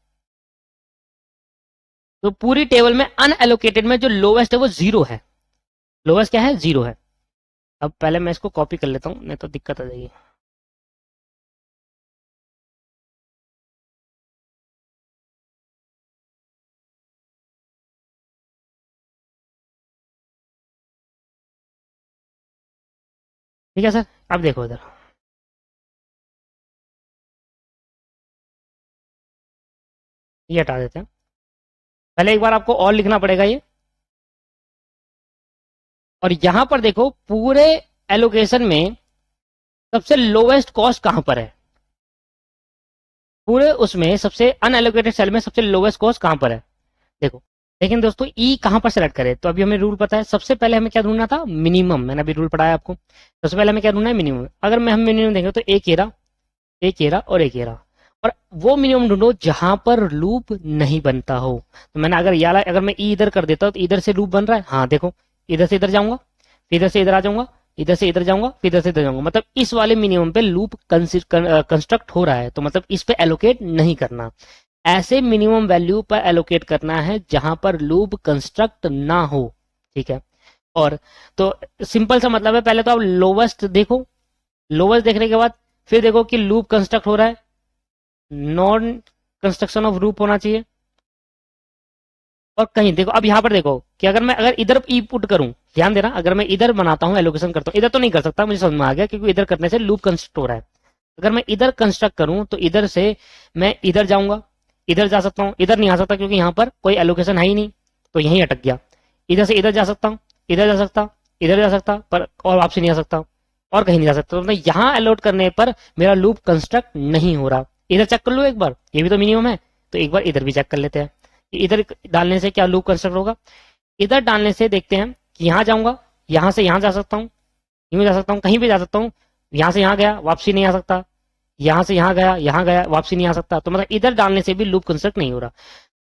[SPEAKER 1] तो पूरी टेबल में अनएलोकेटेड में जो लोवेस्ट है वो 0 है। लोवेस्ट क्या है? 0 है। अब पहले मैं इसको कॉपी कर लेता हूं, नहीं तो दिक्कत आ जाएगी। ठीक है सर, अब देखो इधर, ये हटा देते हैं। पहले एक बार आपको और लिखना पड़ेगा ये, और यहां पर देखो पूरे एलोकेशन में सबसे लोवेस्ट कॉस्ट कहां पर है? पूरे उसमें सबसे अनएलोकेटेड सेल में सबसे लोवेस्ट कॉस्ट कहां पर है? देखो, लेकिन दोस्तों ई कहां पर सेलेक्ट करें? तो अभी हमें रूल पता है। सबसे पहले हमें क्या ढूंढना था? मिनिमम। मैंने अभी रूल पढ़ाया आपको। सबसे पहले हमें क्या ढूंढना है? मिनिमम। अगर मैं हम मिनिमम देखें तो एक एरा, एक एरा और एक एरा, और वो मिनिमम ढूंढो जहां पर लूप नहीं बनता हो। तो मैंने अगर मैं ई इधर कर देता हूं तो इधर से लूप बन रहा है। हाँ देखो, इधर से इधर जाऊंगा, फिर इधर से इधर आ जाऊंगा, इधर से इधर जाऊंगा, फिर इधर से इधर जाऊंगा, मतलब इस वाले मिनिमम पे लूप कंस्ट्रक्ट हो रहा है, तो मतलब इस पे एलोकेट नहीं करना। ऐसे मिनिमम वैल्यू पर एलोकेट करना है जहां पर लूप कंस्ट्रक्ट ना हो। ठीक है, और तो सिंपल सा मतलब है, पहले तो आप लोवेस्ट देखो, लोवेस्ट देखने के बाद फिर देखो कि लूप कंस्ट्रक्ट हो रहा है, नॉन कंस्ट्रक्शन ऑफ लूप होना चाहिए। और कहीं देखो, अब यहां पर देखो कि अगर इधर ई पुट करूं, ध्यान देना, अगर मैं इधर बनाता हूं एलोकेशन करता हूं, इधर तो नहीं कर सकता, मुझे समझ में आ गया, क्योंकि इधर करने से लूप कंस्ट्रक्ट हो रहा है। अगर मैं इधर कंस्ट्रक्ट करूं तो इधर से मैं इधर जाऊंगा, इधर जा सकता हूं, इधर नहीं आ सकता क्योंकि यहां पर कोई एलोकेशन है ही नहीं, तो यहीं अटक गया। इधर से इधर जा सकता हूं, इधर जा सकता, इधर जा सकता, पर और वापसी नहीं आ सकता, और कहीं नहीं जा सकता। तो मतलब यहां अलॉट करने पर मेरा लूप कंस्ट्रक्ट नहीं हो रहा। इधर चेक कर लो एक बार, ये भी तो मिनिमम है, तो एक बार इधर भी चेक कर लेते हैं। इधर डालने से क्या लूप कंस्ट्रक्ट होगा? इधर डालने से देखते हैं कि यहां जाऊंगा, यहां से यहां जा सकता हूं, यूं जा सकता हूं, कहीं भी जा सकता हूं, यहां से यहां गया वापसी नहीं आ सकता, यहां से यहां गया वापसी नहीं आ सकता, तो मतलब इधर डालने से भी लूप कंस्ट्रक्ट नहीं हो रहा।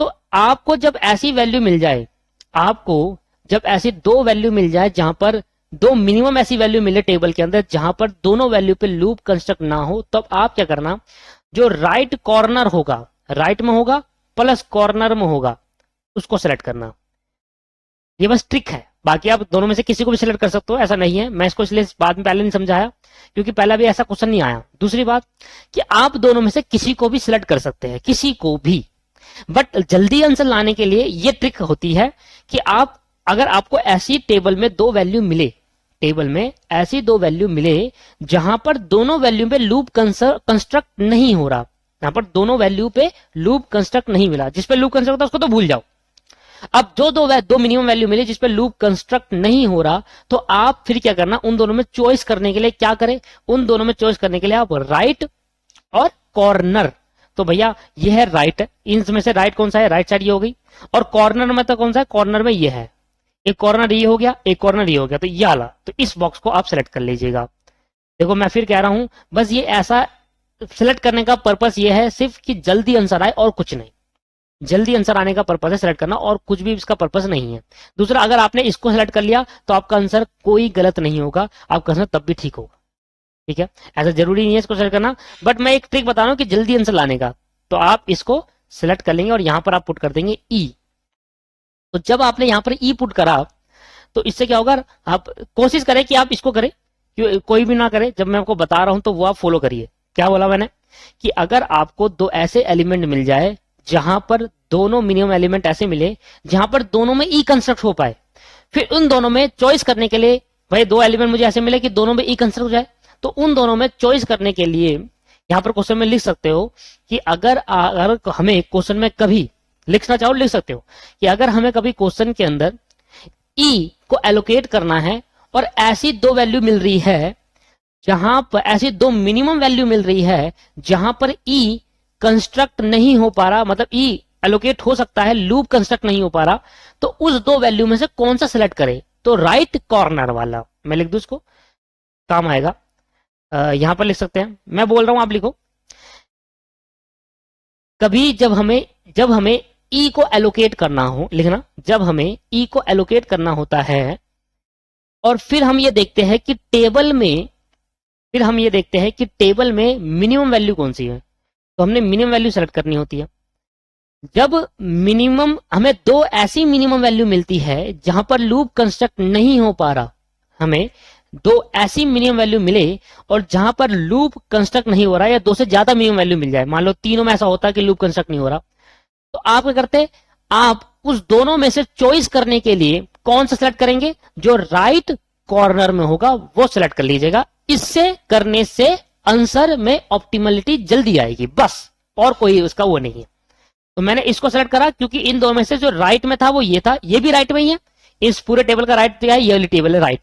[SPEAKER 1] तो आपको जब ऐसी वैल्यू मिल जाए, आपको जब ऐसी दो वैल्यू मिल जाए जहां पर दो मिनिमम ऐसी वैल्यू मिले टेबल के अंदर जहां पर दोनों वैल्यू पे लूप कंस्ट्रक्ट ना हो, तब आप क्या करना, जो राइट कॉर्नर होगा, राइट में होगा प्लस कॉर्नर में होगा, उसको सेलेक्ट करना। ये बस ट्रिक है, बाकी आप दोनों में से किसी को भी सिलेक्ट कर सकते हो, ऐसा नहीं है। मैं इसको इसलिए बाद में पहले नहीं समझाया क्योंकि पहला भी ऐसा क्वेश्चन नहीं आया। दूसरी बात कि आप दोनों में से किसी को भी सिलेक्ट कर सकते हैं, किसी को भी, बट जल्दी आंसर लाने के लिए ये ट्रिक होती है कि आप अगर आपको ऐसी टेबल में दो वैल्यू मिले, टेबल में ऐसी दो वैल्यू मिले जहां पर दोनों वैल्यू पे लूप कंस्ट्रक्ट नहीं हो रहा, यहां पर दोनों वैल्यू पे लूप कंस्ट्रक्ट नहीं मिला, जिस पे लूप कंस्ट्रक्ट होता है उसको तो भूल जाओ। अब जो दो मिनिमम वैल्यू मिली जिस पे लूप कंस्ट्रक्ट नहीं हो रहा, तो आप फिर क्या करना, उन दोनों में चॉइस करने के लिए क्या करें, उन दोनों में चॉइस करने के लिए आप राइट और कॉर्नर, तो भैया ये है राइट, इनमें से राइट कौन सा है, राइट साइड ये हो गई, और कॉर्नर में तो कौन सा है, कॉर्नर में ये है, एक कॉर्नर ये हो गया, एक कॉर्नर ये हो गया, तो ये वाला, तो इस बॉक्स को आप सेलेक्ट कर लीजिएगा। देखो मैं फिर कह रहा हूं, बस ये ऐसा सिलेक्ट करने का पर्पस ये है सिर्फ कि जल्दी आंसर आए और कुछ नहीं। जल्दी आंसर आने का पर्पज है सेलेक्ट करना, और कुछ भी इसका पर्पज नहीं है। दूसरा, अगर आपने इसको सेलेक्ट कर लिया तो आपका आंसर कोई गलत नहीं होगा, आपका आंसर तब भी ठीक होगा। ठीक है, ऐसा जरूरी नहीं है इसको सेलेक्ट करना, बट मैं एक ट्रिक बता रहा हूं कि जल्दी आंसर लाने का। तो आप इसको सेलेक्ट कर लेंगे और यहां पर आप पुट कर देंगे ई। तो जब आपने यहां पर ई पुट करा तो इससे क्या होगा, आप कोशिश करें कि आप इसको करें, कोई भी ना करे, जब मैं आपको बता रहा हूं तो वो आप फॉलो करिए। क्या बोला मैंने कि अगर आपको दो ऐसे एलिमेंट मिल जाए जहां पर दोनों मिनिमम एलिमेंट ऐसे मिले जहां पर दोनों में ई कंस्ट्रक्ट हो पाए, फिर उन दोनों में चॉइस करने के लिए, भाई दो एलिमेंट मुझे ऐसे मिले कि दोनों में ई कंस्ट्रक्ट हो जाए, तो उन दोनों में चॉइस करने के लिए यहां पर क्वेश्चन में लिख सकते हो कि अगर हमें क्वेश्चन में कभी लिखना चाहो लिख सकते हो कि अगर हमें कभी क्वेश्चन के अंदर ई को एलोकेट करना है और ऐसी दो वैल्यू मिल रही है जहां पर, ऐसी दो मिनिमम वैल्यू मिल रही है जहां पर ई कंस्ट्रक्ट नहीं हो पा रहा, मतलब ई एलोकेट हो सकता है, लूप कंस्ट्रक्ट नहीं हो पा रहा, तो उस दो वैल्यू में से कौन सा सिलेक्ट करे, तो राइट कॉर्नर वाला। मैं लिख दूं इसको, काम आएगा। यहां पर लिख सकते हैं, मैं बोल रहा हूं आप लिखो। कभी जब हमें ई को एलोकेट करना हो, लिखना, जब हमें ई को एलोकेट करना होता है और फिर हम ये देखते हैं कि टेबल में मिनिमम वैल्यू कौन सी है, तो हमने मिनिमम वैल्यू सेलेक्ट करनी होती है। जब मिनिमम, हमें दो ऐसी मिनिमम वैल्यू मिलती है जहां पर लूप कंस्ट्रक्ट नहीं हो पा रहा, हमें दो ऐसी मिनिमम वैल्यू मिले और जहां पर लूप कंस्ट्रक्ट नहीं हो रहा, या दो से ज्यादा मिनिमम वैल्यू मिल जाए, मान लो तीनों में ऐसा होता है कि लूप कंस्ट्रक्ट नहीं हो रहा, तो आप क्या करते, आप उस दोनों में से चॉइस करने के लिए कौन सा सेलेक्ट करेंगे, जो राइट कॉर्नर में होगा वो सेलेक्ट कर लीजिएगा। इससे करने से आंसर में ऑप्टिमलिटी जल्दी आएगी, बस, और कोई उसका वो नहीं है। तो मैंने इसको सेलेक्ट करा क्योंकि इन दो में से जो राइट में था वो ये था, ये भी राइट में ही है, इस पूरे टेबल का राइट है, ये वाली टेबल है राइट,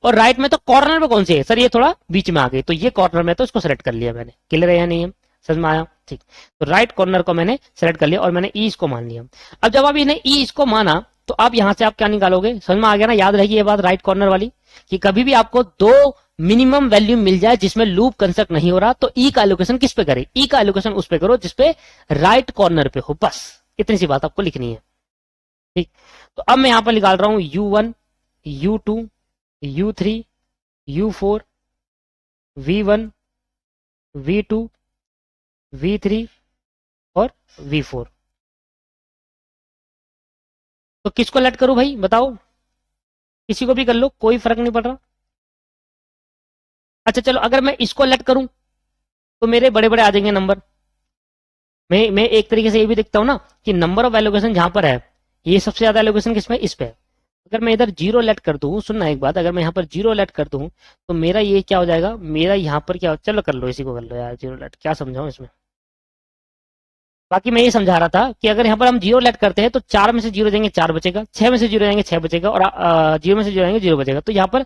[SPEAKER 1] और राइट में तो कॉर्नर में कौन सी है सर, ये थोड़ा बीच में आ गई, तो ये कॉर्नर में, तो इसको सेलेक्ट कर लिया मैंने। क्लियर है या नहीं है, समझ में आया, ठीक। तो राइट कॉर्नर को मैंने सेलेक्ट कर लिया और मैंने ई इसको मान लिया। अब जब आप इन्हें ई इसको माना तो आप यहां से आप क्या निकालोगे, समझ में आ गया ना, याद रहेगी ये बात राइट कॉर्नर वाली, कि कभी भी आपको दो मिनिमम वैल्यू मिल जाए जिसमें लूप कंस्ट्रक्ट नहीं हो रहा, तो ई का एलोकेशन किस पे करे, ई का एलोकेशन उस पे करो जिसपे राइट कॉर्नर पे हो, बस इतनी सी बात आपको लिखनी है, ठीक। तो अब मैं यहां पर निकाल रहा हूं U1, U2, U3, U4, V1, V2, V3 और V4। तो किसको लेट करूं भाई बताओ, किसी को भी कर लो, कोई फर्क नहीं पड़ रहा। अच्छा चलो, अगर मैं इसको लेट करूं तो मेरे बड़े बड़े आ जाएंगे नंबर। मैं एक तरीके से ये भी देखता हूं ना कि नंबर ऑफ एलोकेशन जहां पर है, ये सबसे ज्यादा एलोकेशन किसमें, इस पे। अगर मैं इधर जीरो लेट कर दूं, सुनना एक बात, अगर मैं यहाँ पर जीरो लेट कर दूं तो मेरा ये क्या हो जाएगा, मेरा यहाँ पर क्या, चलो कर लो, इसी को कर लो यार, जीरो लेट, क्या समझाऊं इसमें। बाकी मैं ये समझा रहा था कि अगर यहाँ पर हम जीरो लेट करते हैं तो 4 में से जीरो जाएंगे 4 बचेगा, 6 में से जीरो जाएंगे 6 बचेगा, और 0 में से जीरो जाएंगे 0 बचेगा। तो यहाँ पर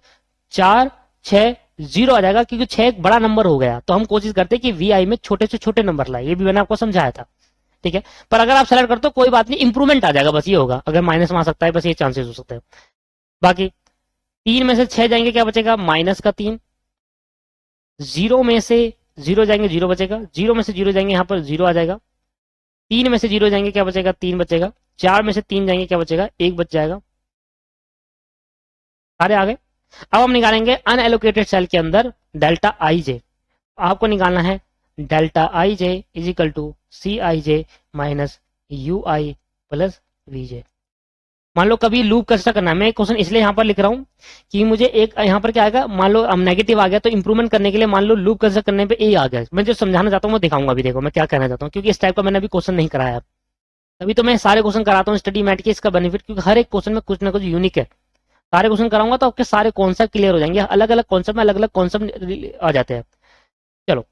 [SPEAKER 1] 4, 6, 0 आ जाएगा, क्योंकि 6 एक बड़ा नंबर हो गया। तो हम कोशिश करते हैं कि VI में छोटे से छोटे नंबर लाए, ये भी मैंने आपको समझाया था, ठीक है। पर अगर आप सेलेक्ट करते हो कोई बात नहीं, इंप्रूवमेंट आ जाएगा, बस ये होगा, अगर माइनस में आ सकता है, बस ये चांसेस हो सकते हैं। बाकी 3 में से 6 जाएंगे, क्या बचेगा, -3। 0 में से 0 जाएंगे 0 बचेगा, 0 में से 0 जाएंगे यहाँ पर 0 आ जाएगा। 3 में से 0 जाएंगे क्या बचेगा, 3 बचेगा। 4 में से 3 जाएंगे क्या बचेगा, 1 बच जाएगा। सारे आ गए। अब हम निकालेंगे अनएलोकेटेड सेल के अंदर डेल्टा IJ। आपको निकालना है delta IJ is equal to CIJ minus UI plus VJ। मान लो कभी लूप कंस्ट्रक्ट करना है, मैं क्वेश्चन इसलिए यहाँ पर लिख रहा हूँ कि मुझे एक यहाँ पर क्या आएगा, मान लो हम नेगेटिव आ गया तो इंप्रूवमेंट करने के लिए मान लो लूप कंस्ट्रक्ट करने पे A आ गया। मैं जो समझाना चाहता हूँ वो दिखाऊंगा अभी, देखो मैं क्या कहना चाहता हूँ, क्योंकि इस टाइप का मैंने अभी क्वेश्चन नहीं कराया। तभी तो मैं सारे क्वेश्चन कराता हूँ स्टडी मैट के, इसका बेनिफिट, क्योंकि हर एक क्वेश्चन में कुछ ना कुछ यूनिक है। सारे क्वेश्चन कराऊंगा तो आपके सारे कॉन्सेप्ट क्लियर हो जाएंगे, अलग अलग कॉन्सेप्ट में अलग अलग कॉन्सेप्ट आ जाते हैं। चलो,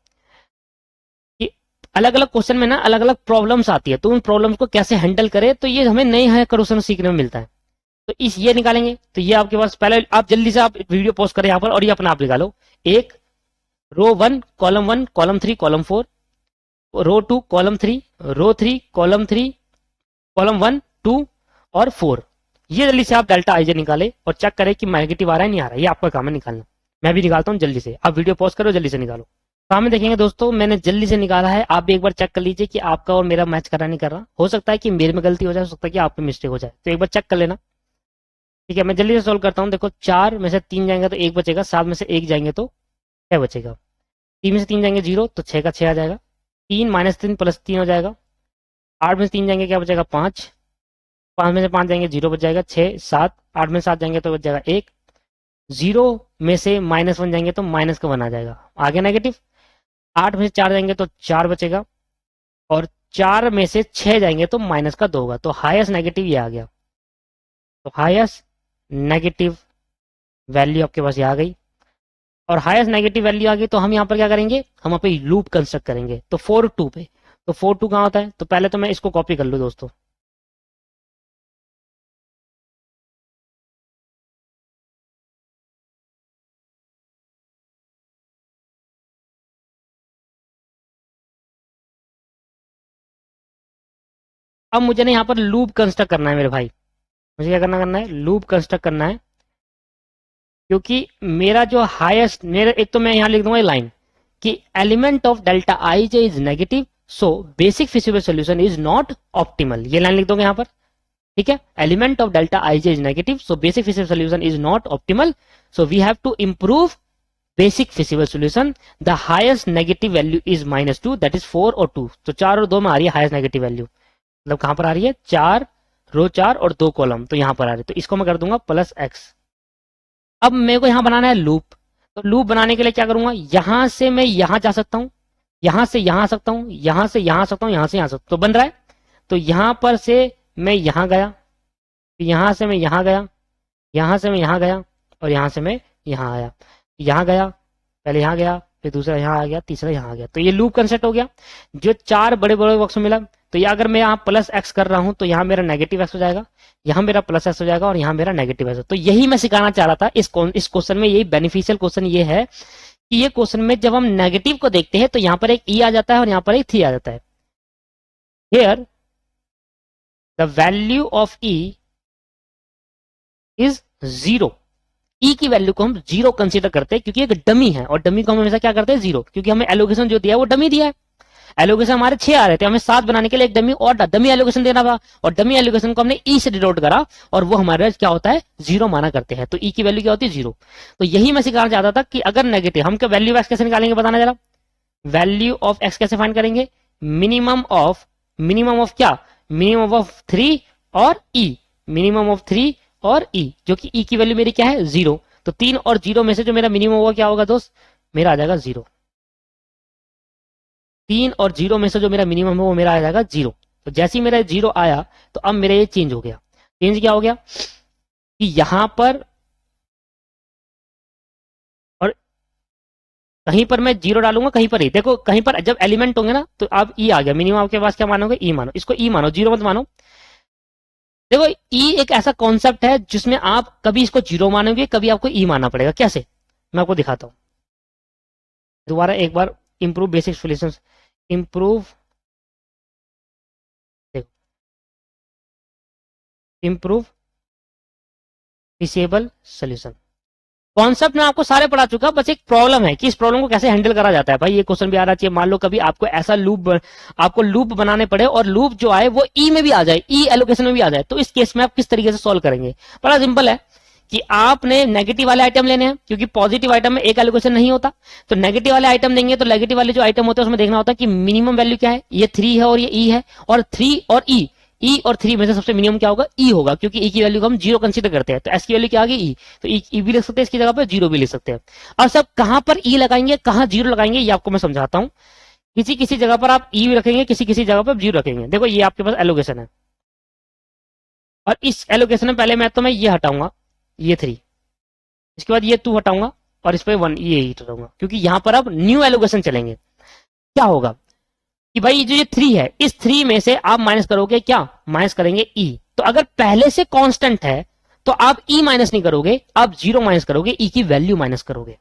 [SPEAKER 1] अलग अलग क्वेश्चन में ना अलग अलग प्रॉब्लम्स आती है, तो उन प्रॉब्लम्स को कैसे हैंडल करें, तो ये हमें नए है क्वेश्चन सीखने में मिलता है। तो इस ये निकालेंगे, तो ये आपके पास पहले आप जल्दी से आप वीडियो पोस्ट करें यहाँ पर, और ये अपना आप निकालो। एक रो 1 कॉलम 1 कॉलम 3 कॉलम 4, रो 2 कॉलम 3 रो 3 कॉलम 3 कॉलम 1 2 और 4। ये जल्दी से आप डेल्टा IJ निकाले और चेक करें कि नेगेटिव आ रहा है नहीं आ रहा है, ये आपका काम है निकालना। मैं भी निकालता हूँ जल्दी से, आप वीडियो पॉज करो जल्दी से निकालो। सामने देखेंगे दोस्तों, मैंने जल्दी से निकाला है, आप भी एक बार चेक कर लीजिए कि आपका और मेरा मैच कर रहा नहीं कर रहा। हो सकता है कि मेरे में गलती हो जाए, हो सकता है कि आप में मिस्टेक हो जाए, तो एक बार चेक कर लेना। ठीक है, मैं जल्दी से सोल्व करता हूँ। देखो, 4 में से 3 जाएंगे तो 1 बचेगा, 7 में से 1 जाएंगे तो 6 बचेगा, 3 में से 3 जाएंगे 0, तो 6 का 6 आ जाएगा, 3 माइनस 3 प्लस 3 हो जाएगा, 8 में से 3 जाएंगे क्या बचेगा 5, 5 में से 5 जाएंगे 0 बच जाएगा, 6 7, 8 में से 7 जाएंगे तो बच जाएगा 1, 0 में से -1 जाएंगे तो माइनस का 1 आ जाएगा, आगे नेगेटिव। 8 में से 4 जाएंगे तो 4 बचेगा, और 4 में से 6 जाएंगे तो माइनस का 2 होगा, तो हाईएस्ट नेगेटिव ये आ गया। तो हाईएस्ट नेगेटिव वैल्यू आपके पास ये आ गई, और हाईएस्ट नेगेटिव वैल्यू आ गई तो हम यहाँ पर क्या करेंगे, हम यहाँ पे लूप कंस्ट्रक्ट करेंगे। तो 4 2 पे, तो 4 2 कहाँ होता है, तो पहले तो मैं इसको कॉपी कर लूँ दोस्तों। अब मुझे ना यहाँ पर लूप कंस्ट्रक्ट करना है मेरे भाई, मुझे क्या करना है, लूप कंस्ट्रक्ट करना है। क्योंकि मेरा जो हाईएस्ट, मेरा एक तो मैं यहाँ लिख दूंगा लाइन कि element of delta I J is negative, so basic feasible solution is not optimal, ये लाइन लिख दोगे यहाँ पर। ठीक है, element of delta I J is negative, so basic feasible solution is not optimal, so we have to improve basic feasible solution. The highest negative value is -2, that is 4 और 2, तो 4 और 2 में आ रही है हाईएस्ट नेगेटिव वैल्यू, मतलब कहां पर आ रही है, 4 रो 4 और 2 कॉलम, तो यहां पर आ रही है, तो इसको मैं कर दूंगा +x। अब मेरे को यहां बनाना है लूप, तो लूप बनाने के लिए क्या करूंगा, यहां से मैं यहां जा सकता हूं, यहां से यहां आ सकता हूं, यहां से यहां आ सकता हूं, यहां से यहां आ सकता हूं, तो बन रहा है। तो यहां पर से मैं यहां गया, यहां से मैं यहां गया, यहां से मैं यहां गया, और यहां से मैं यहां आया, यहां गया, पहले यहां गया, फिर दूसरा यहां आ गया, तीसरा यहां आ गया, तो ये लूप कंसेप्ट हो गया। जो 4 बड़े बड़े बॉक्स में मिला, तो ये अगर मैं यहाँ +x कर रहा हूं तो यहाँ मेरा -x हो जाएगा, यहाँ मेरा +x हो जाएगा, और यहाँ मेरा -x। तो यही मैं सिखाना चाह रहा था इस क्वेश्चन में, यही बेनिफिशियल क्वेश्चन ये है कि ये क्वेश्चन में जब हम नेगेटिव को देखते हैं तो यहाँ पर एक e आ जाता है और यहाँ पर एक 3 आ जाता है। Here the value of e is 0, ई की वैल्यू को हम 0 कंसीडर करते हैं क्योंकि एक डमी है, और डमी को हम हमेशा क्या करते हैं 0, क्योंकि हमें एलोकेशन जो दिया है वो डमी दिया है। एलोकेशन हमारे 6 आ रहे थे, हमें 7 बनाने के लिए एक डमी और डमी एलोकेशन देना था, और डमी एलोकेशन को हमने ई से डिनोट करा, और वो हमारे क्या होता है 0 माना करते हैं, तो ई की वैल्यू क्या होती है 0। तो यही मैं सिखाना चाहता था कि अगर नेगेटिव, हम क्या वैल्यू ऑफ एक्स कैसे निकालेंगे बताना जरा, वैल्यू ऑफ एक्स कैसे फाइंड करेंगे, मिनिमम ऑफ क्या, मिनिमम ऑफ 3 और ई, मिनिमम ऑफ 3 और ई, जो कि ई की वैल्यू मेरी क्या है 0, तो 3 और 0 में से जो मेरा मिनिमम होगा क्या होगा दोस्त, मेरा आ जाएगा 0। 3 और 0 में से जो मेरा मिनिमम है वो मेरा आ जाएगा 0। तो जैसे ही मेरा 0 आया तो अब मेरा ये चेंज हो गया। चेंज क्या हो गया कि यहां पर, और कहीं पर मैं 0 डालूंगा, कहीं पर ही देखो, कहीं पर जब एलिमेंट होंगे ना तो अब ई आ गया, मिनिमम आपके पास क्या मानोगे, ई मानो, इसको ई मानो, 0 मत मानो। देखो, ई एक ऐसा कॉन्सेप्ट है जिसमें आप कभी इसको 0 मानोगे, कभी आपको ई मानना पड़ेगा। कैसे, मैं आपको दिखाता हूं दोबारा एक बार। इंप्रूव बेसिक सॉल्यूशंस, इंप्रूव, देखो, इंप्रूव डिसेबल सोल्यूशन, कॉन्सेप्ट मैं आपको सारे पढ़ा चुका, बस एक प्रॉब्लम है कि इस प्रॉब्लम को कैसे हैंडल करा जाता है। भाई ये क्वेश्चन भी आ रहा चाहिए, मान लो कभी आपको ऐसा लूप, आपको लूप बनाने पड़े और लूप जो आए वो ई में भी आ जाए, ई एलोकेशन में भी आ जाए, तो इस केस में आप किस तरीके से सॉल्व करेंगे। बड़ा सिंपल है कि आपने नेगेटिव वाले आइटम लेने हैं, क्योंकि पॉजिटिव आइटम में एक एलोकेशन नहीं होता, तो नेगेटिव वाले आइटम देंगे, तो नेगेटिव वाले जो आइटम होते हैं उसमें देखना होता है कि मिनिमम वैल्यू क्या है, ये 3 है और ये ई है, और 3 और ई और 3 में से सबसे मिनिमम क्या होगा, ई होगा, क्योंकि ई की वैल्यू को हम 0 कंसीडर करते हैं, तो एस की वैल्यू क्या आ गई ई, तो ई भी लिख सकते हैं, इसकी जगह पर 0 भी लिख सकते हैं। अब सब कहां पर ई लगाएंगे, कहां 0 लगाएंगे, ये आपको मैं समझाता हूं। किसी किसी जगह पर आप ई रखेंगे, किसी किसी जगह पर 0 रखेंगे। देखो ये आपके पास एलोकेशन है, और इस एलोकेशन में पहले मैं ये हटाऊंगा, ये 3, इसके बाद ये 2 हटाऊंगा, और इस पर 1 ये हटाऊंगा, क्योंकि यहां पर अब न्यू एलोकेशन चलेंगे। क्या होगा कि भाई जो ये 3 है, इस 3 में से आप माइनस करोगे क्या, माइनस करेंगे ई। तो अगर पहले से कांस्टेंट है तो आप ई माइनस नहीं करोगे, आप 0 माइनस करोगे, ई की वैल्यू माइनस करोगे,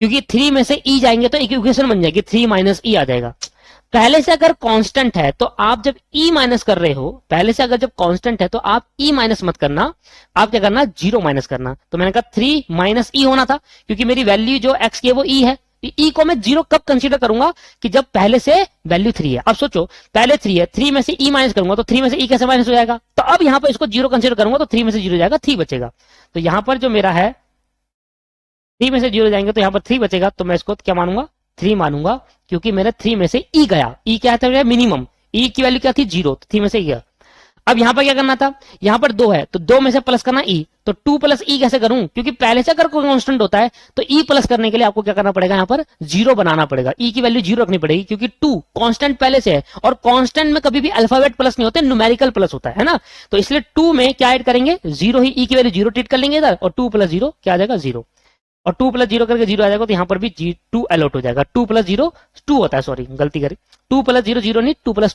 [SPEAKER 1] क्योंकि 3 में से ई जाएंगे तो इक्वेशन बन जाएगी, 3 माइनस ई आ जाएगा। पहले से अगर कांस्टेंट है तो आप जब ई माइनस कर रहे हो, पहले से अगर जब कांस्टेंट है तो आप ई माइनस मत करना, आप क्या करना 0 माइनस करना। तो मैंने कहा 3 माइनस ई होना था, क्योंकि मेरी वैल्यू जो एक्स की है वो ई है, ई को मैं 0 कब कंसीडर करूंगा कि जब पहले से वैल्यू 3 है। अब सोचो पहले 3 है, 3 में से ई माइनस करूंगा तो 3 में से ई कैसे माइनस हो जाएगा, तो अब यहां पर इसको 0 कंसीडर करूंगा तो 3 में से 0 जाएगा, 3 बचेगा। तो यहां पर जो मेरा है 3 में से 0 जाएंगे तो यहां पर 3 बचेगा, तो मैं इसको क्या मानूंगा, 3 मानूंगा, क्योंकि मेरे 3 में से ई गया। ई क्या था मिनिमम, ई की वैल्यू क्या थी 0, तो 3 में से ई गया। अब यहां पर क्या करना था, यहां पर 2 है तो 2 में से प्लस करना ई, तो 2 प्लस ई कैसे करूं, क्योंकि पहले से अगर कोई कांस्टेंट होता है तो ई प्लस करने के लिए आपको क्या करना पड़ेगा, यहां पर 0 बनाना पड़ेगा, ई की वैल्यू 0 रखनी पड़ेगी, क्योंकि 2 कांस्टेंट पहले से है और कांस्टेंट में कभी भी अल्फाबेट प्लस नहीं होते, न्यूमेरिकल प्लस होता है ना। तो इसलिए 2 में क्या ऐड करेंगे 0 ही, ई की वैल्यू 0 ट्रीट कर लेंगे इधर, और 2 प्लस 0 क्या आ जाएगा 0, और 2 प्लस 0 करके 0 आ जाएगा, तो यहां पर भी 2 अलॉट हो जाएगा। 2 प्लस 0 2 होता है, सॉरी गलती करी, 2 प्लस 0 0 नहीं, 2 प्लस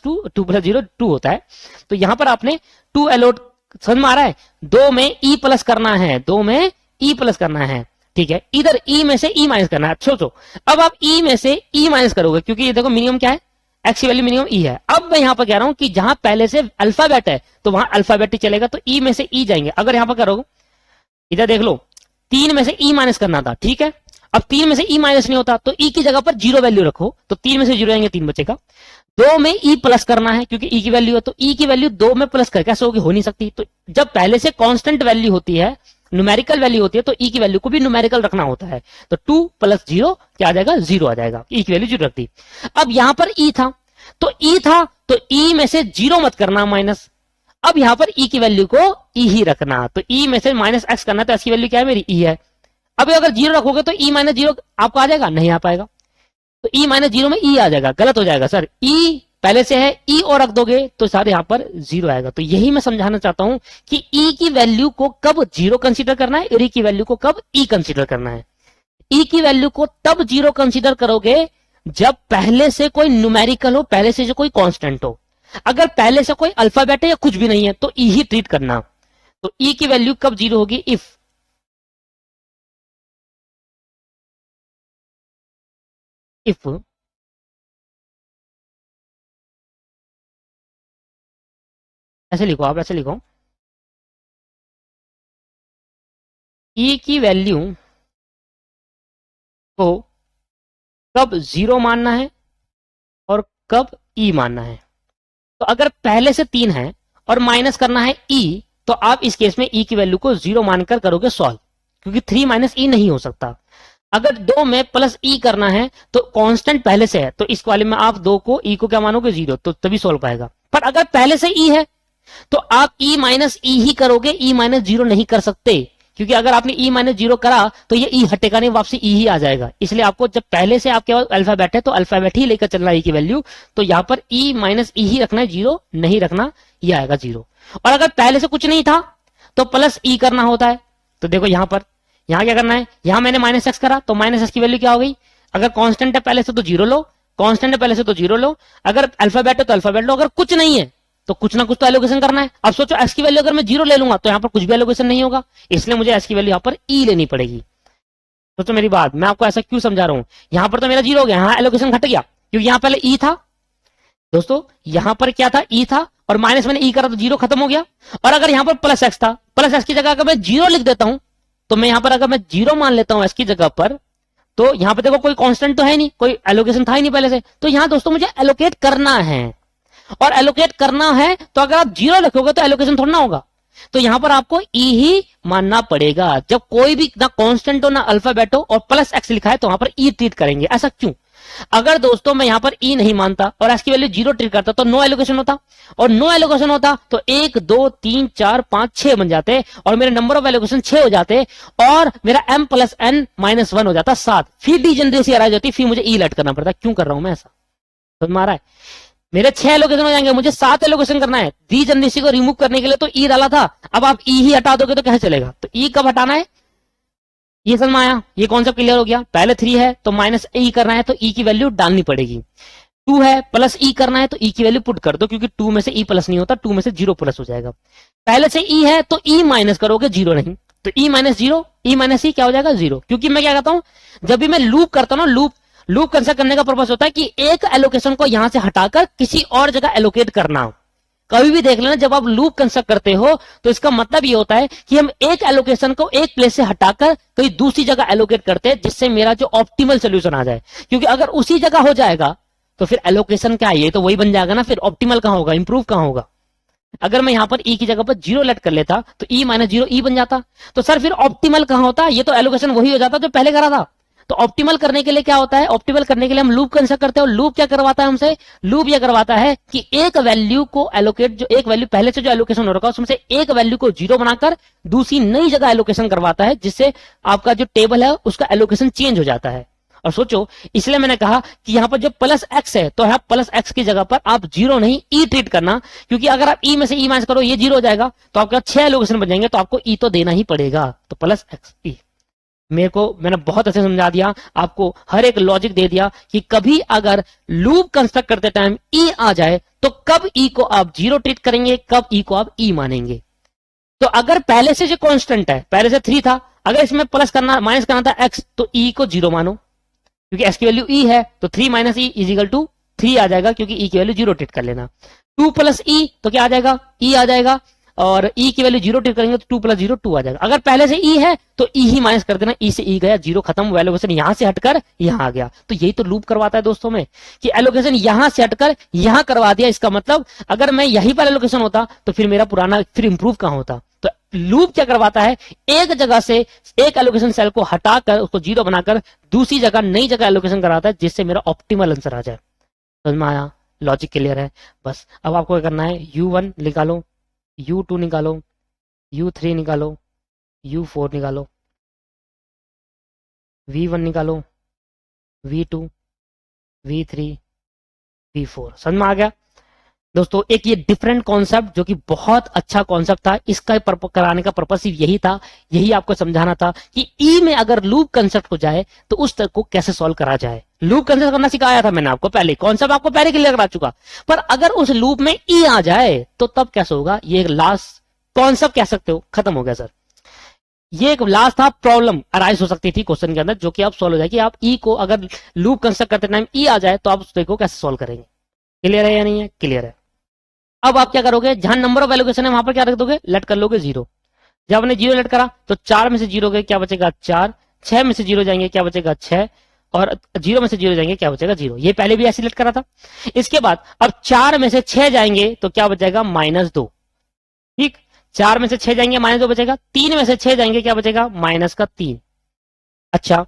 [SPEAKER 1] 0 2 होता है। तो यहां पर आपने 2 अलॉट, समझ में आ रहा है, 2 में ई प्लस करना है, 2 में ई प्लस करना है, ठीक है। इधर ई में से ई माइनस करना है। सोचो अब आप ई में से ई माइनस करोगे, क्योंकि ये देखो मिनिमम क्या है, एक्स की वैल्यू मिनिमम ई है। अब मैं यहां पर कह रहा हूं कि जहां पहले से अल्फाबेट है तो वहां अल्फाबेट ही चलेगा, तो ई में से ई जाएंगे। अगर यहां पर करोगे, इधर देख लो 3 में से ई माइनस करना था, ठीक है। अब 3 में से ई माइनस नहीं होता तो ई की जगह पर 0 वैल्यू रखो, तो 3 में से 0 आएंगे, 3 बचेगा। 2 में ई प्लस करना है, क्योंकि ई की वैल्यू है, तो ई की वैल्यू 2 में प्लस कर कैसे होगी, हो नहीं सकती। तो जब पहले से कांस्टेंट वैल्यू होती है, न्यूमेरिकल वैल्यू होती है, तो ई की वैल्यू को भी न्यूमेरिकल रखना होता है। तो 2 प्लस 0 क्या आ जाएगा, 0 आ जाएगा, ई की वैल्यू 0 रख दी। अब यहां पर ई था तो ई में से 0 मत करना माइनस, अब यहां पर ई की वैल्यू को ई ही रखना, तो ई में से माइनस एक्स करना, तो एक्स की वैल्यू क्या है मेरी ई है। अब अगर 0 रखोगे तो ई माइनस 0 आपको आ जाएगा, नहीं आ पाएगा, तो ई माइनस 0 में ई आ जाएगा, गलत हो जाएगा सर, ई पहले से है, ई और रख दोगे तो सारे यहां पर 0 आएगा। तो यही मैं समझाना चाहता हूं कि ई की वैल्यू को कब 0 कंसीडर करना है और ई की वैल्यू को कब ई कंसीडर करना है। ई की वैल्यू को तब 0 कंसीडर करोगे जब पहले से कोई न्यूमेरिकल हो, पहले से जो कोई कांस्टेंट हो। अगर पहले से कोई अल्फाबेट है या कुछ भी नहीं है तो ई ही ट्रीट करना। तो ई की वैल्यू कब 0 होगी, इफ ऐसे लिखो, आप ऐसे लिखो, ई की वैल्यू को कब 0 मानना है और कब ई मानना है। तो अगर पहले से 3 है और माइनस करना है ई, तो आप इस केस में ई की वैल्यू को 0 मानकर करोगे सॉल्व, क्योंकि 3 माइनस ई नहीं हो सकता। अगर 2 में प्लस ई करना है तो कांस्टेंट पहले से है, तो इस वाले में आप 2 को ई को क्या मानोगे 0, तो तभी सॉल्व पाएगा। पर अगर पहले से ई है तो आप ई माइनस ई ही करोगे, ई माइनस 0 नहीं कर सकते, क्योंकि अगर आपने ई माइनस 0 करा तो ये ई हटेगा नहीं, वापसी ई ही आ जाएगा। इसलिए आपको जब पहले से आपके पास अल्फाबेट है तो अल्फाबेट ही लेकर चलना है ई की वैल्यू, तो यहां पर ई माइनस ई ही रखना है, 0 नहीं रखना, ये आएगा 0। और अगर पहले से कुछ नहीं था तो प्लस ई करना होता है। तो देखो यहां पर, यहां क्या करना है, यहां मैंने माइनस एक्स करा तो माइनस एक्स की वैल्यू क्या हो गई, अगर कांस्टेंट है पहले से तो 0 लो, कांस्टेंट है पहले से तो 0 लो, अगर अल्फाबेट है तो अल्फाबेट लो, अगर कुछ नहीं है तो कुछ ना कुछ तो एलोकेशन करना है। अब सोचो एक्स की वैल्यू अगर मैं 0 ले लूंगा तो यहां पर कुछ भी एलोकेशन नहीं होगा, इसलिए मुझे एक्स की वैल्यू यहां पर ई लेनी पड़ेगी। सोचो मेरी बात, मैं आपको ऐसा क्यों समझा रहा हूं, यहां पर तो मेरा 0 हो गया, यहां एलोकेशन घट गया, क्योंकि यहां पहले ई था दोस्तों, यहां पर क्या था ई था और माइनस मैंने ई करा तो 0 खत्म हो गया। और अगर यहां पर प्लस एक्स था, प्लस एक्स की जगह अगर मैं 0 लिख देता हूं, तो मैं यहां पर अगर मैं 0 मान लेता हूं एक्स की जगह पर, तो यहां पर देखो कोई कांस्टेंट तो है नहीं, कोई एलोकेशन था ही नहीं पहले से, तो यहां दोस्तों मुझे एलोकेट करना है, और एलोकेट करना है तो अगर आप 0 लिखोगे तो एलोकेशन थोड़ा ना होगा, तो यहां पर आपको ई ही मानना पड़ेगा। जब कोई भी ना कांस्टेंट हो ना अल्फाबेट हो और प्लस एक्स लिखा है तो वहां पर ई ट्रीट करेंगे। ऐसा क्यों, अगर दोस्तों मैं यहां पर ई नहीं मानता और एक्स की वैल्यू 0 ट्रीट करता तो नो एलोकेशन होता, और नो एलोकेशन होता तो 1 2 3 4 5 6 बन जाते, और मेरे नंबर ऑफ एलोकेशन 6 हो जाते, और मेरा m प्लस n माइनस 1 हो जाता 7, फिर डीजनरेसी आ जाती, फिर मुझे ई लेट करना पड़ता। क्यों कर रहा हूं मैं ऐसा, समझ में आ रहा है, मेरे 6 एलोकेशन हो जाएंगे, मुझे 7 एलोकेशन करना है, डीजनरेसी को रिमूव करने के लिए तो ई डाला था, अब आप ई ही हटा दोगे तो कैसे चलेगा, तो ई कब हटाना है, ये समझ में आया, ये कॉन्सेप्ट क्लियर हो गया। पहले 3 है तो माइनस ई करना है तो ई की वैल्यू डालनी पड़ेगी, 2 है प्लस ई करना है तो ई की वैल्यू पुट कर दो, क्योंकि 2 में से ई प्लस नहीं होता, 2 में से 0 प्लस हो जाएगा। पहले से ई है तो ई माइनस करोगे, 0 नहीं, तो ई माइनस 0, ई माइनस ई क्या हो जाएगा 0, क्योंकि मैं क्या कहता हूं, जब भी मैं लूप करता हूं ना, लूप कंस्ट्रक्ट करने का पर्पस होता है कि एक एलोकेशन को यहां से हटाकर किसी और जगह एलोकेट करना। कभी भी देख लेना, जब आप लूप कंस्ट्रक्ट करते हो तो इसका मतलब ये होता है कि हम एक एलोकेशन को एक प्लेस से हटाकर कहीं दूसरी जगह एलोकेट करते हैं, जिससे मेरा जो ऑप्टिमल सोल्यूशन आ जाए। क्योंकि अगर उसी जगह हो जाएगा तो फिर एलोकेशन क्या है, ये तो वही बन जाएगा ना, फिर ऑप्टिमल कहां होगा, इंप्रूव कहां होगा। अगर मैं यहां पर ई की जगह पर 0 लेट कर लेता तो ई माइनस 0 ई बन जाता, तो सर फिर ऑप्टिमल कहां होता, ये तो एलोकेशन वही हो जाता जो पहले करा था। तो ऑप्टिमल करने के लिए क्या होता है, ऑप्टिमल करने के लिए हम लूप कंस्ट्रक्ट करते हैं, और लूप क्या करवाता है हमसे, लूप यह करवाता है कि एक वैल्यू को एलोकेट, जो एक वैल्यू पहले से जो एलोकेशन हो रखा है उसमें से एक वैल्यू को 0 बनाकर दूसरी नई जगह एलोकेशन करवाता है, जिससे आपका जो टेबल है उसका एलोकेशन चेंज हो जाता है। और सोचो, इसलिए मैंने कहा कि यहां पर जो प्लस एक्स है तो यहां प्लस एक्स की जगह पर आप 0 नहीं ई ट्रीट करना, क्योंकि अगर आप ई में से ई माइनस करो ये 0 हो जाएगा, तो आपके 6 एलोकेशन बन जाएंगे, तो आपको ई तो देना ही पड़ेगा। तो प्लस एक्स ई, मैंने बहुत अच्छे समझा दिया आपको, हर एक लॉजिक दे दिया कि कभी अगर लूप कंस्ट्रक्ट करते टाइम ई आ जाए तो कब ई को आप 0 ट्रीट करेंगे, कब ई को आप ई मानेंगे। तो अगर पहले से जो कांस्टेंट है, पहले से 3 था, अगर इसमें प्लस करना माइनस करना था एक्स, तो ई को 0 मानो, क्योंकि एक्स की वैल्यू ई है, तो 3 minus E is equal to 3 आ जाएगा, क्योंकि ई की वैल्यू 0 ट्रीट कर लेना। 2 प्लस ई तो क्या आ जाएगा, ई आ जाएगा, और ई की वैल्यू 0 ट्रीट करेंगे तो 2 प्लस 0 2 आ जाएगा। अगर पहले से ई है तो ई ही माइनस कर देना, ई से ई गया, 0 खत्म, एलोकेशन यहां से हटकर यहां आ गया। तो यही तो लूप करवाता है दोस्तों में, कि एलोकेशन यहां से हटकर यहां करवा दिया। इसका मतलब अगर मैं यहीं पर एलोकेशन होता तो फिर मेरा पुराना फिर इंप्रूव कहां होता। तो लूप क्या करवाता है, एक जगह से एक एलोकेशन सेल को हटाकर उसको 0 बनाकर दूसरी जगह नई जगह एलोकेशन कराता है, जिससे मेरा ऑप्टिमल आंसर आ जाए। समझ में आया, लॉजिक क्लियर है। बस अब आपको क्या करना है, U1 निकालो, U2 निकालो, U3 निकालो, U4 निकालो, V1 निकालो, V2, V3, V4। समझ में आ गया दोस्तों। एक ये डिफरेंट कॉन्सेप्ट जो कि बहुत अच्छा कॉन्सेप्ट था, इसका कराने का पर्पस सिर्फ यही था, यही आपको समझाना था कि ई में अगर लूप कंसेप्ट हो जाए तो उस तक को कैसे सॉल्व करा जाए। लूप कंसेप्ट करना सिखाया था मैंने आपको पहले, कॉन्सेप्ट आपको पहले क्लियर करा चुका, पर अगर उस लूप में ई आ जाए तो तब कैसे होगा, ये लास्ट कॉन्सेप्ट कह सकते हो खत्म हो गया सर। ये एक लास्ट था, प्रॉब्लम अराइज हो सकती थी क्वेश्चन के अंदर, जो कि अब सॉल्व हो जाएगी। आप ई को अगर लूप कंस्ट्रक्ट करते टाइम ई आ जाए तो आप उसको कैसे सॉल्व करेंगे। क्लियर है या नहीं है, क्लियर है। अब आप क्या करोगे, जहां नंबर ऑफ एलोकेशन है वहां पर क्या रख दोगे, लेट कर लोगे 0। जब आपने 0 लेट करा तो 4 में से 0 गए, क्या बचेगा 4, 6 में से 0 जाएंगे, क्या बचेगा 6, और 0 में से 0 जाएंगे, क्या बचेगा 0। ये पहले भी ऐसे लेट करा था। इसके बाद अब 4 में से 6 जाएंगे तो क्या बचेगा -2, ठीक। 4 में से 6 जाएंगे -2 बचेगा, 3 में से 6 जाएंगे, क्या बचेगा -3। अच्छा,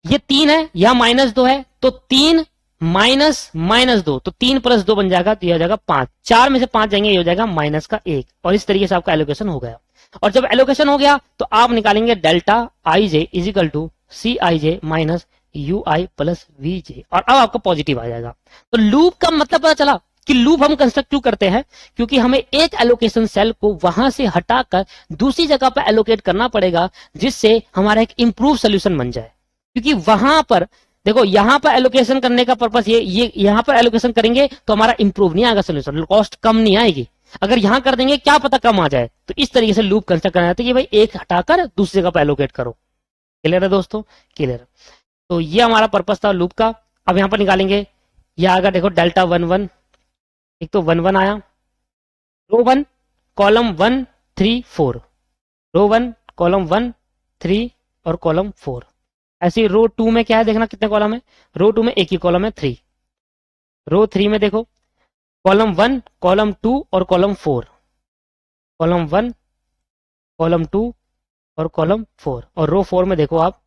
[SPEAKER 1] ये 3 है, यह -2 है, तो 3 -2, तो 3 + 2 बन जाएगा, तो यह हो जाएगा 5। 4 में से 5 जाएंगे, ये हो जाएगा -1, और इस तरीके से आपका एलोकेशन हो गया। और जब एलोकेशन हो गया तो आप निकालेंगे delta I J is equal to c i j minus u i plus v j, और अब आपका पॉजिटिव आ जाएगा। तो लूप का मतलब पता चला कि लूप हम कंस्ट्रक्ट क्यों करते हैं, क्योंकि हमें एक एलोकेशन सेल को वहां से हटाकर दूसरी जगह पर एलोकेट करना पड़ेगा, जिससे हमारा एक इंप्रूव सोल्यूशन बन जाए। क्योंकि वहां पर देखो, यहां पर एलोकेशन करने का पर्पस ये यहां पर एलोकेशन करेंगे तो हमारा इंप्रूव नहीं आएगा सोल्यूशन, कॉस्ट कम नहीं आएगी। अगर यहां कर देंगे क्या पता कम आ जाए। तो इस तरीके से लूप कंस्ट्रक्ट करना है कि भाई एक हटाकर दूसरी जगह पर एलोकेट करो। क्लियर है दोस्तों, क्लियर। तो ये हमारा पर्पस था लूप का। अब यहां पर निकालेंगे, यह आएगा देखो डेल्टा 1 1, एक तो 1 1 आया, रो 1 कॉलम 1 3 4, रो 1 कॉलम 1 3 और कॉलम 4। ऐसे रो 2 में क्या है, देखना कितने कॉलम है, रो 2 में एक ही कॉलम है 3। रो 3 में देखो कॉलम 1 कॉलम 2 और कॉलम 4, कॉलम 1 कॉलम 2 और कॉलम 4। और रो 4 में देखो आप,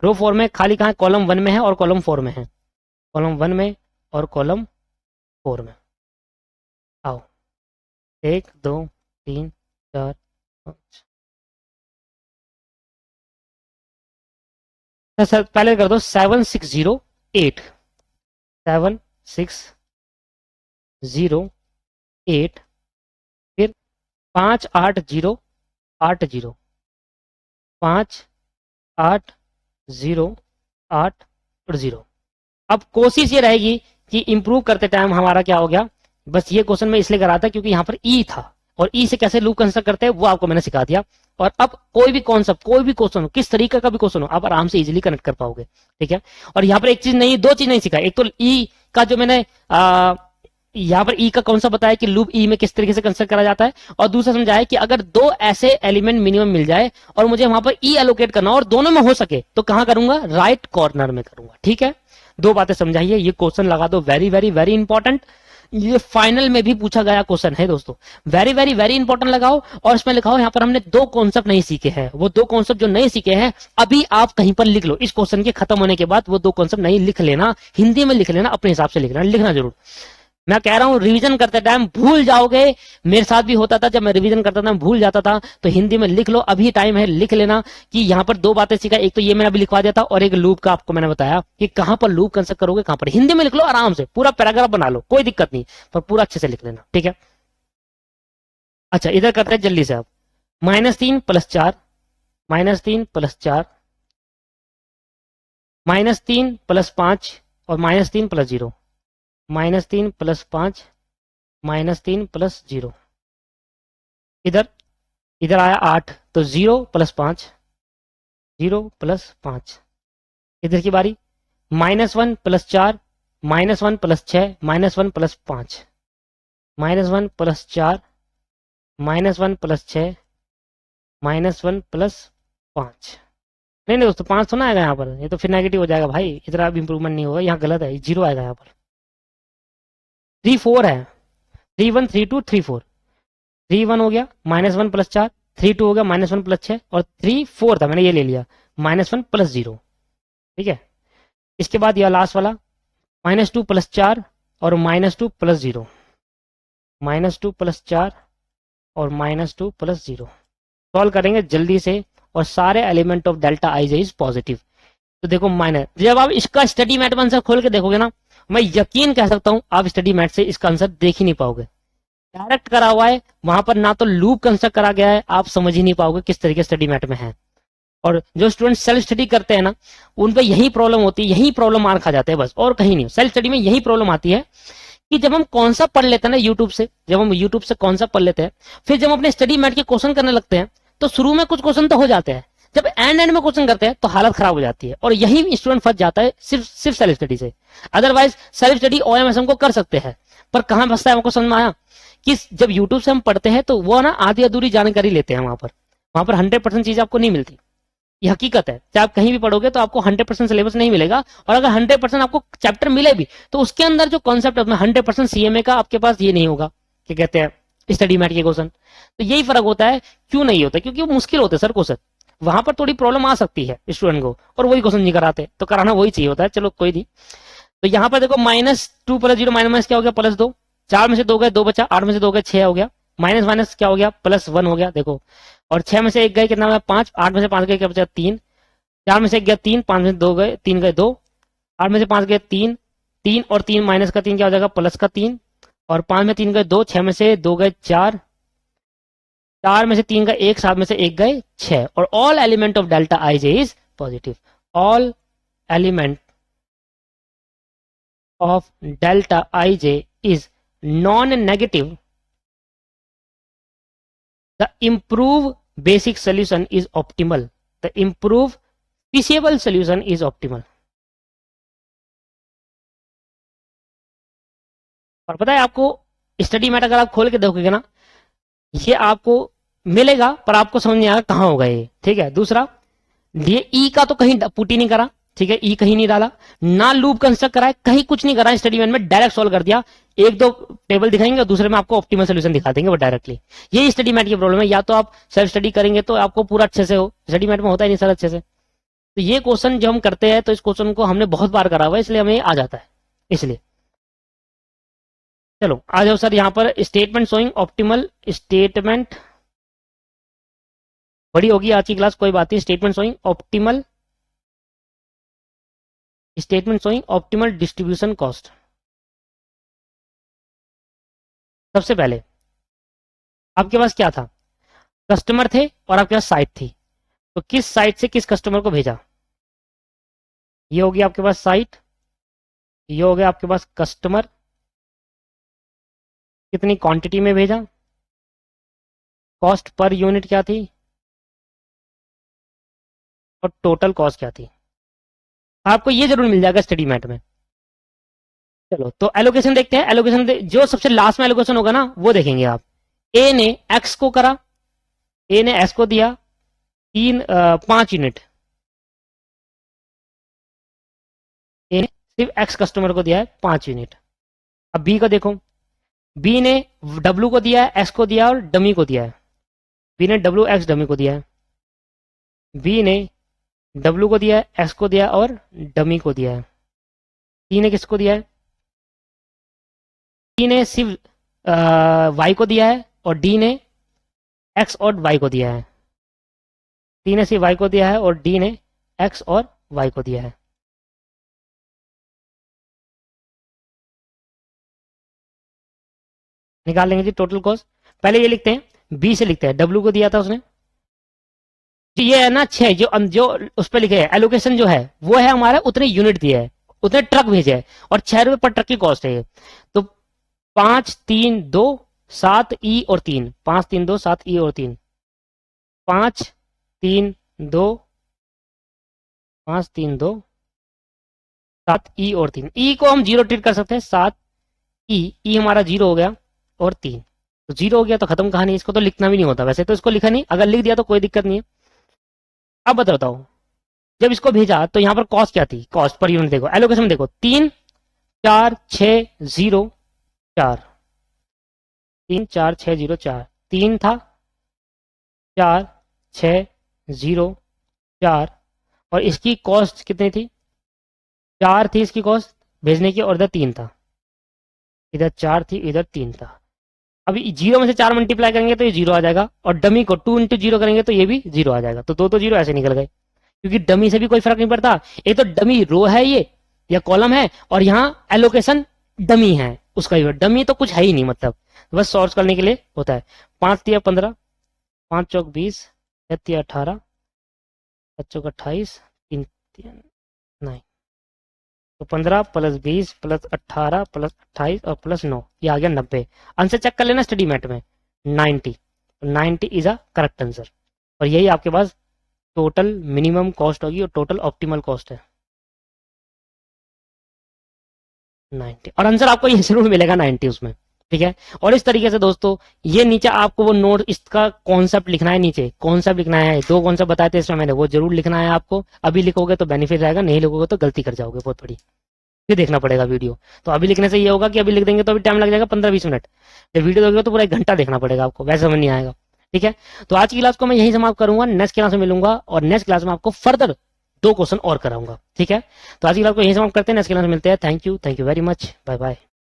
[SPEAKER 1] रो 4 में खाली कहां, कॉलम 1 में है और कॉलम 4 में है, कॉलम 1 में और कॉलम 4 में। आओ 1 2 3 4 5। सर पहले कर दो 7 6 0 8, 7 6 0 8, फिर 5 8 0 8 0, 5 8 0 8 और 0। अब कोशिश ये रहेगी कि इंप्रूव करते टाइम हमारा क्या हो गया, बस ये क्वेश्चन में इसलिए करा था क्योंकि यहाँ पर ई था, और ई से कैसे लूप कंस्ट्रक्ट करते हैं वो आपको मैंने सिखा दिया। और अब कोई भी कॉन्सेप्ट, कोई भी क्वेश्चन हो, किस तरीके का भी क्वेश्चन हो, आप आराम से इजीली कनेक्ट कर पाओगे। ठीक है, और यहाँ पर एक चीज नहीं, दो चीज नहीं सिखा। एक तो ई का जो मैंने यहाँ पर ई का कौन सा बताया कि लूप ई में किस तरीके से कंस्ट्रक्ट करा जाता है, और दूसरा समझाया कि अगर दो ऐसे एलिमेंट मिनिमम मिल जाए और मुझे वहां पर ई एलोकेट करना और दोनों में हो सके तो कहां करूंगा, राइट कॉर्नर में करूंगा। ठीक है, दो बातें समझाइए, ये क्वेश्चन लगा दो, वेरी वेरी वेरी इंपॉर्टेंट। ये फाइनल में भी पूछा गया क्वेश्चन है दोस्तों, वेरी वेरी वेरी इंपॉर्टेंट लगाओ। और इसमें लिखाओ यहाँ पर हमने दो कॉन्सेप्ट नहीं सीखे हैं, वो दो कॉन्सेप्ट जो नहीं सीखे हैं अभी आप कहीं पर लिख लो, इस क्वेश्चन के खत्म होने के बाद वो दो कॉन्सेप्ट नहीं लिख लेना, हिंदी में लिख लेना, अपने हिसाब से लिख लेना, लिखना जरूर। मैं कह रहा हूं रिवीजन करते टाइम भूल जाओगे, मेरे साथ भी होता था, जब मैं रिवीजन करता था भूल जाता था, तो हिंदी में लिख लो, अभी टाइम है, लिख लेना कि यहाँ पर दो बातें सीखा, एक तो ये मैंने अभी लिखवा दिया था, और एक लूप का आपको मैंने बताया कि कहां पर लूप कंस्ट्रक्ट करोगे, कहां पर। हिंदी में लिख लो आराम से, पूरा पैराग्राफ बना लो, कोई दिक्कत नहीं, पर पूरा अच्छे से लिख लेना। ठीक है, अच्छा इधर करते हैं जल्दी से आप। -3 + 4, -3 + 4, -3 + 5 और -3 + 0, -3 + 5, -3 + 0। इधर इधर आया 8, तो 0 + 5, 0 + 5। इधर की बारी, -1 + 4, -1 + 6, -1 + 5, -1 + 4, -1 + 6, -1 + 5। नहीं नहीं दोस्तों, 5 तो ना आएगा यहाँ पर, ये तो फिर नेगेटिव हो जाएगा भाई, इतना अब इंप्रूवमेंट नहीं होगा, यहाँ गलत है, 0 आएगा यहाँ पर। 3 4 है, 3 1 3 2 3 4, 3 1 हो गया, -1 + 4, 3 2 हो गया, -1 + 6, और 3 4 था, मैंने ये ले लिया, -1 + 0। ठीक है, इसके बाद यह लास्ट वाला, -2 + 4 और -2 + 0, -2 + 4 और -2 + 0। सॉल्व करेंगे जल्दी से, और सारे element of delta I J is positive. तो देखो माइनस, जब आप इसका स्टडी मैट आंसर खोल के देखोगे ना, मैं यकीन कह सकता हूं आप स्टडी मैट से इसका आंसर देख ही नहीं पाओगे, डायरेक्ट करा हुआ है वहां पर, ना तो लूप कंस्ट्रक्ट करा गया है, आप समझ ही नहीं पाओगे किस तरीके स्टडी मैट में है। और जो स्टूडेंट सेल्फ स्टडी करते हैं ना, उन पर यही प्रॉब्लम होती है, यही प्रॉब्लम मार खा जाते हैं बस, और कहीं नहीं। सेल्फ स्टडी में यही प्रॉब्लम आती है कि जब हम कॉन्सेप्ट पढ़ लेते हैं ना यूट्यूब से, जब हम यूट्यूब से कॉन्सेप्ट पढ़ लेते हैं, फिर जब हम अपने स्टडी मैट के क्वेश्चन करने लगते हैं, तो शुरू में कुछ क्वेश्चन तो हो जाते हैं, जब एंड में क्वेश्चन करते हैं तो हालत खराब हो जाती है, और यही स्टूडेंट फंस जाता है सिर्फ सिर्फ सेल्फ स्टडी से। अदरवाइज सेल्फ स्टडी ओएमएसएम को कर सकते हैं, पर कहां फंसता है हमको समझ में आया कि जब यूट्यूब से हम पढ़ते हैं तो वो ना आधी अधूरी जानकारी लेते हैं, वहां पर 100% चीज आपको नहीं मिलती, ये हकीकत है। चाहे आप कहीं भी पढ़ोगे तो आपको 100% सिलेबस नहीं मिलेगा, और अगर 100% आपको चैप्टर मिले भी तो उसके अंदर जो कॉन्सेप्ट है 100% सीएमए का आपके पास ये नहीं होगा, क्या कहते हैं, स्टडी मैट के क्वेश्चन। तो यही फर्क होता है, क्यों नहीं होता, क्योंकि वो मुश्किल होते हैं सर क्वेश्चन, वहां पर थोड़ी प्रॉब्लम आ सकती है स्टूडेंट को, और वही क्वेश्चन नहीं कराते, तो कराना वही चाहिए होता है। चलो कोई नहीं, तो यहाँ पर देखो -2 + 0 माइनस क्या हो गया, +2, 4 में से 2 गए 2 बचा, 8 में से 2 गए 6 हो गया, माइनस माइनस क्या हो गया, +1 हो गया देखो, और 6 में से 1 गए कितना हो गया 5, 8 में से 5 गए क्या बचा 3, 4 में से 1 गया 3, 5 में से 2 गए 3 गए 2, 8 में से 5 गए 3, 3 और 3 माइनस का 3 क्या हो जाएगा +3, और 5 में 3 गए 2, 6 में से 2 गए 4, 4 में से 3 गए 1, 7 में से 1 गए 6, और all element of delta I J is positive. All element of delta I J is non negative, the improve basic solution is optimal, the improve feasible solution is optimal। और पता है आपको, स्टडी मैट अगर आप खोल के देखोगे ना, ये आपको मिलेगा, पर आपको समझ नहीं आएगा कहां होगा ये। ठीक है, दूसरा ये ई का तो कहीं पुट ही नहीं करा, ठीक है, ई कहीं नहीं डाला, ना लूप कंस्ट्रक्ट करा है, कहीं कुछ नहीं करा, स्टडी मैट में डायरेक्ट सॉल्व कर दिया, एक दो टेबल दिखाएंगे और दूसरे में आपको ऑप्टिमल सोल्यूशन दिखा देंगे वो डायरेक्टली। यही स्टडी मैट की प्रॉब्लम है, या तो आप सेल्फ स्टडी करेंगे तो आपको पूरा अच्छे से हो, स्टडी मैट में होता ही नहीं सर अच्छे से। तो ये क्वेश्चन जो हम करते हैं, तो इस क्वेश्चन को हमने बहुत बार करा हुआ है, इसलिए हमें आ जाता है, इसलिए। चलो आ जाओ सर, यहाँ पर स्टेटमेंट शोइंग ऑप्टिमल, स्टेटमेंट बड़ी होगी आज की क्लास, कोई बात नहीं। Statement showing optimal, statement showing optimal distribution cost. सबसे पहले आपके पास क्या था, कस्टमर थे और आपके पास साइट थी, तो किस साइट से किस कस्टमर को भेजा, ये होगी आपके पास साइट, ये हो गया आपके पास कस्टमर, कितनी क्वांटिटी में भेजा, कॉस्ट पर यूनिट क्या थी, और टोटल कॉस्ट क्या थी। आपको ये जरूर मिल जाएगा स्टडी मैट में, चलो तो एलोकेशन देखते हैं। एलोकेशन जो सबसे लास्ट में एलोकेशन होगा ना वो देखेंगे आप। ए ने एक्स को करा, ए ने एक्स को दिया 5 यूनिट, ए ने सिर्फ एक्स कस्टमर को दिया है 5 यूनिट। अब बी को देखो, बी ने डब्ल्यू को दिया है, एक्स को दिया और डमी को दिया है। बी ने डब्ल्यू एक्स डमी को दिया है, बी ने डब्ल्यू को दिया है, एक्स को दिया और डमी को दिया है। सी ने किसको दिया है, सी ने सिर्फ वाई को दिया है और डी ने एक्स और वाई को दिया है। सी ने सिर्फ वाई को दिया है और डी ने एक्स और वाई को दिया है। निकाल लेंगे जी टोटल कॉस्ट। पहले ये लिखते हैं, बी से लिखते हैं, डब्ल्यू को दिया था उसने, ये है ना 6, जो उस पर लिखे है एलोकेशन जो है वो है हमारा उतने यूनिट दिए है, उतने ट्रक भेजे है और 6 रुपए पर ट्रक की कॉस्ट है ये। तो 5 3 2 7 ई और 3, 5 3 2 7 ई और 3, 5 3 2 5 3 2 7 ई और 3। ई को हम 0 ट्रीट कर सकते हैं, 7 ई हमारा 0 हो गया और 3, तो 0 हो गया तो खत्म कहानी। इसको तो लिखना भी नहीं होता, वैसे तो इसको लिखा नहीं, अगर लिख दिया तो कोई दिक्कत नहीं है। अब बताओ, जब इसको भेजा तो यहाँ पर कॉस्ट क्या थी, कॉस्ट पर यूनिट देखो, एलोकेशन देखो 3 4 6 0 4, 3 4 6 0 4, 3 था 4 6 0 4 और इसकी कॉस्ट कितनी थी, 4 थी इसकी कॉस्ट भेजने की और इधर 3 था, इधर 4 थी इधर 3 था। अभी 0 में से 4 मल्टीप्लाई करेंगे तो ये 0 आ जाएगा और डमी को 2 इंटू 0 करेंगे तो ये भी 0 आ जाएगा। तो 2 0 ऐसे निकल गए, क्योंकि डमी से भी कोई फर्क नहीं पड़ता। एक तो डमी रो है ये या कॉलम है और यहाँ एलोकेशन डमी है, उसका ही डमी तो कुछ है ही नहीं, मतलब बस सॉर्ट करने के लिए होता है। 5 तिया 15, 5 चौक 20, 6 तिया 18, 7 चौक 28, 3 तिया 9, तो 15 प्लस 20 प्लस 18 प्लस 28 और प्लस 9, ये आ गया 90। आंसर चेक कर लेना स्टडी मैट में, 90 इज अ करेक्ट आंसर। और यही आपके पास टोटल मिनिमम कॉस्ट होगी और टोटल ऑप्टिमल कॉस्ट है 90, और आंसर आपको ये जरूर मिलेगा 90 उसमें, ठीक है। और इस तरीके से दोस्तों ये नीचे आपको वो नोट, इसका कॉन्सेप्ट लिखना है, नीचे कॉन्सेप्ट लिखना है, 2 कॉन्सेप्ट बताए थे इसमें मैंने, वो जरूर लिखना है आपको। अभी लिखोगे तो बेनिफिट रहेगा, नहीं लिखोगे तो गलती कर जाओगे बहुत बड़ी, फिर देखना पड़ेगा वीडियो। तो अभी लिखने से ये होगा कि अभी लिख देंगे तो अभी टाइम लग जाएगा 15-20 मिनट, जब वीडियो देखोगे तो पूरा 1 घंटा देखना पड़ेगा आपको, वैसे समझ नहीं आएगा, ठीक है। तो आज की क्लास को मैं यही समाप्त करूंगा, नेक्स्ट क्लास में मिलूंगा और नेक्स्ट क्लास में आपको फर्दर 2 क्वेश्चन और कराऊंगा, ठीक है। तो आज की क्लास को यही समाप्त करते हैं, नेक्स्ट क्लास में मिलते हैं। Thank you very much, bye bye.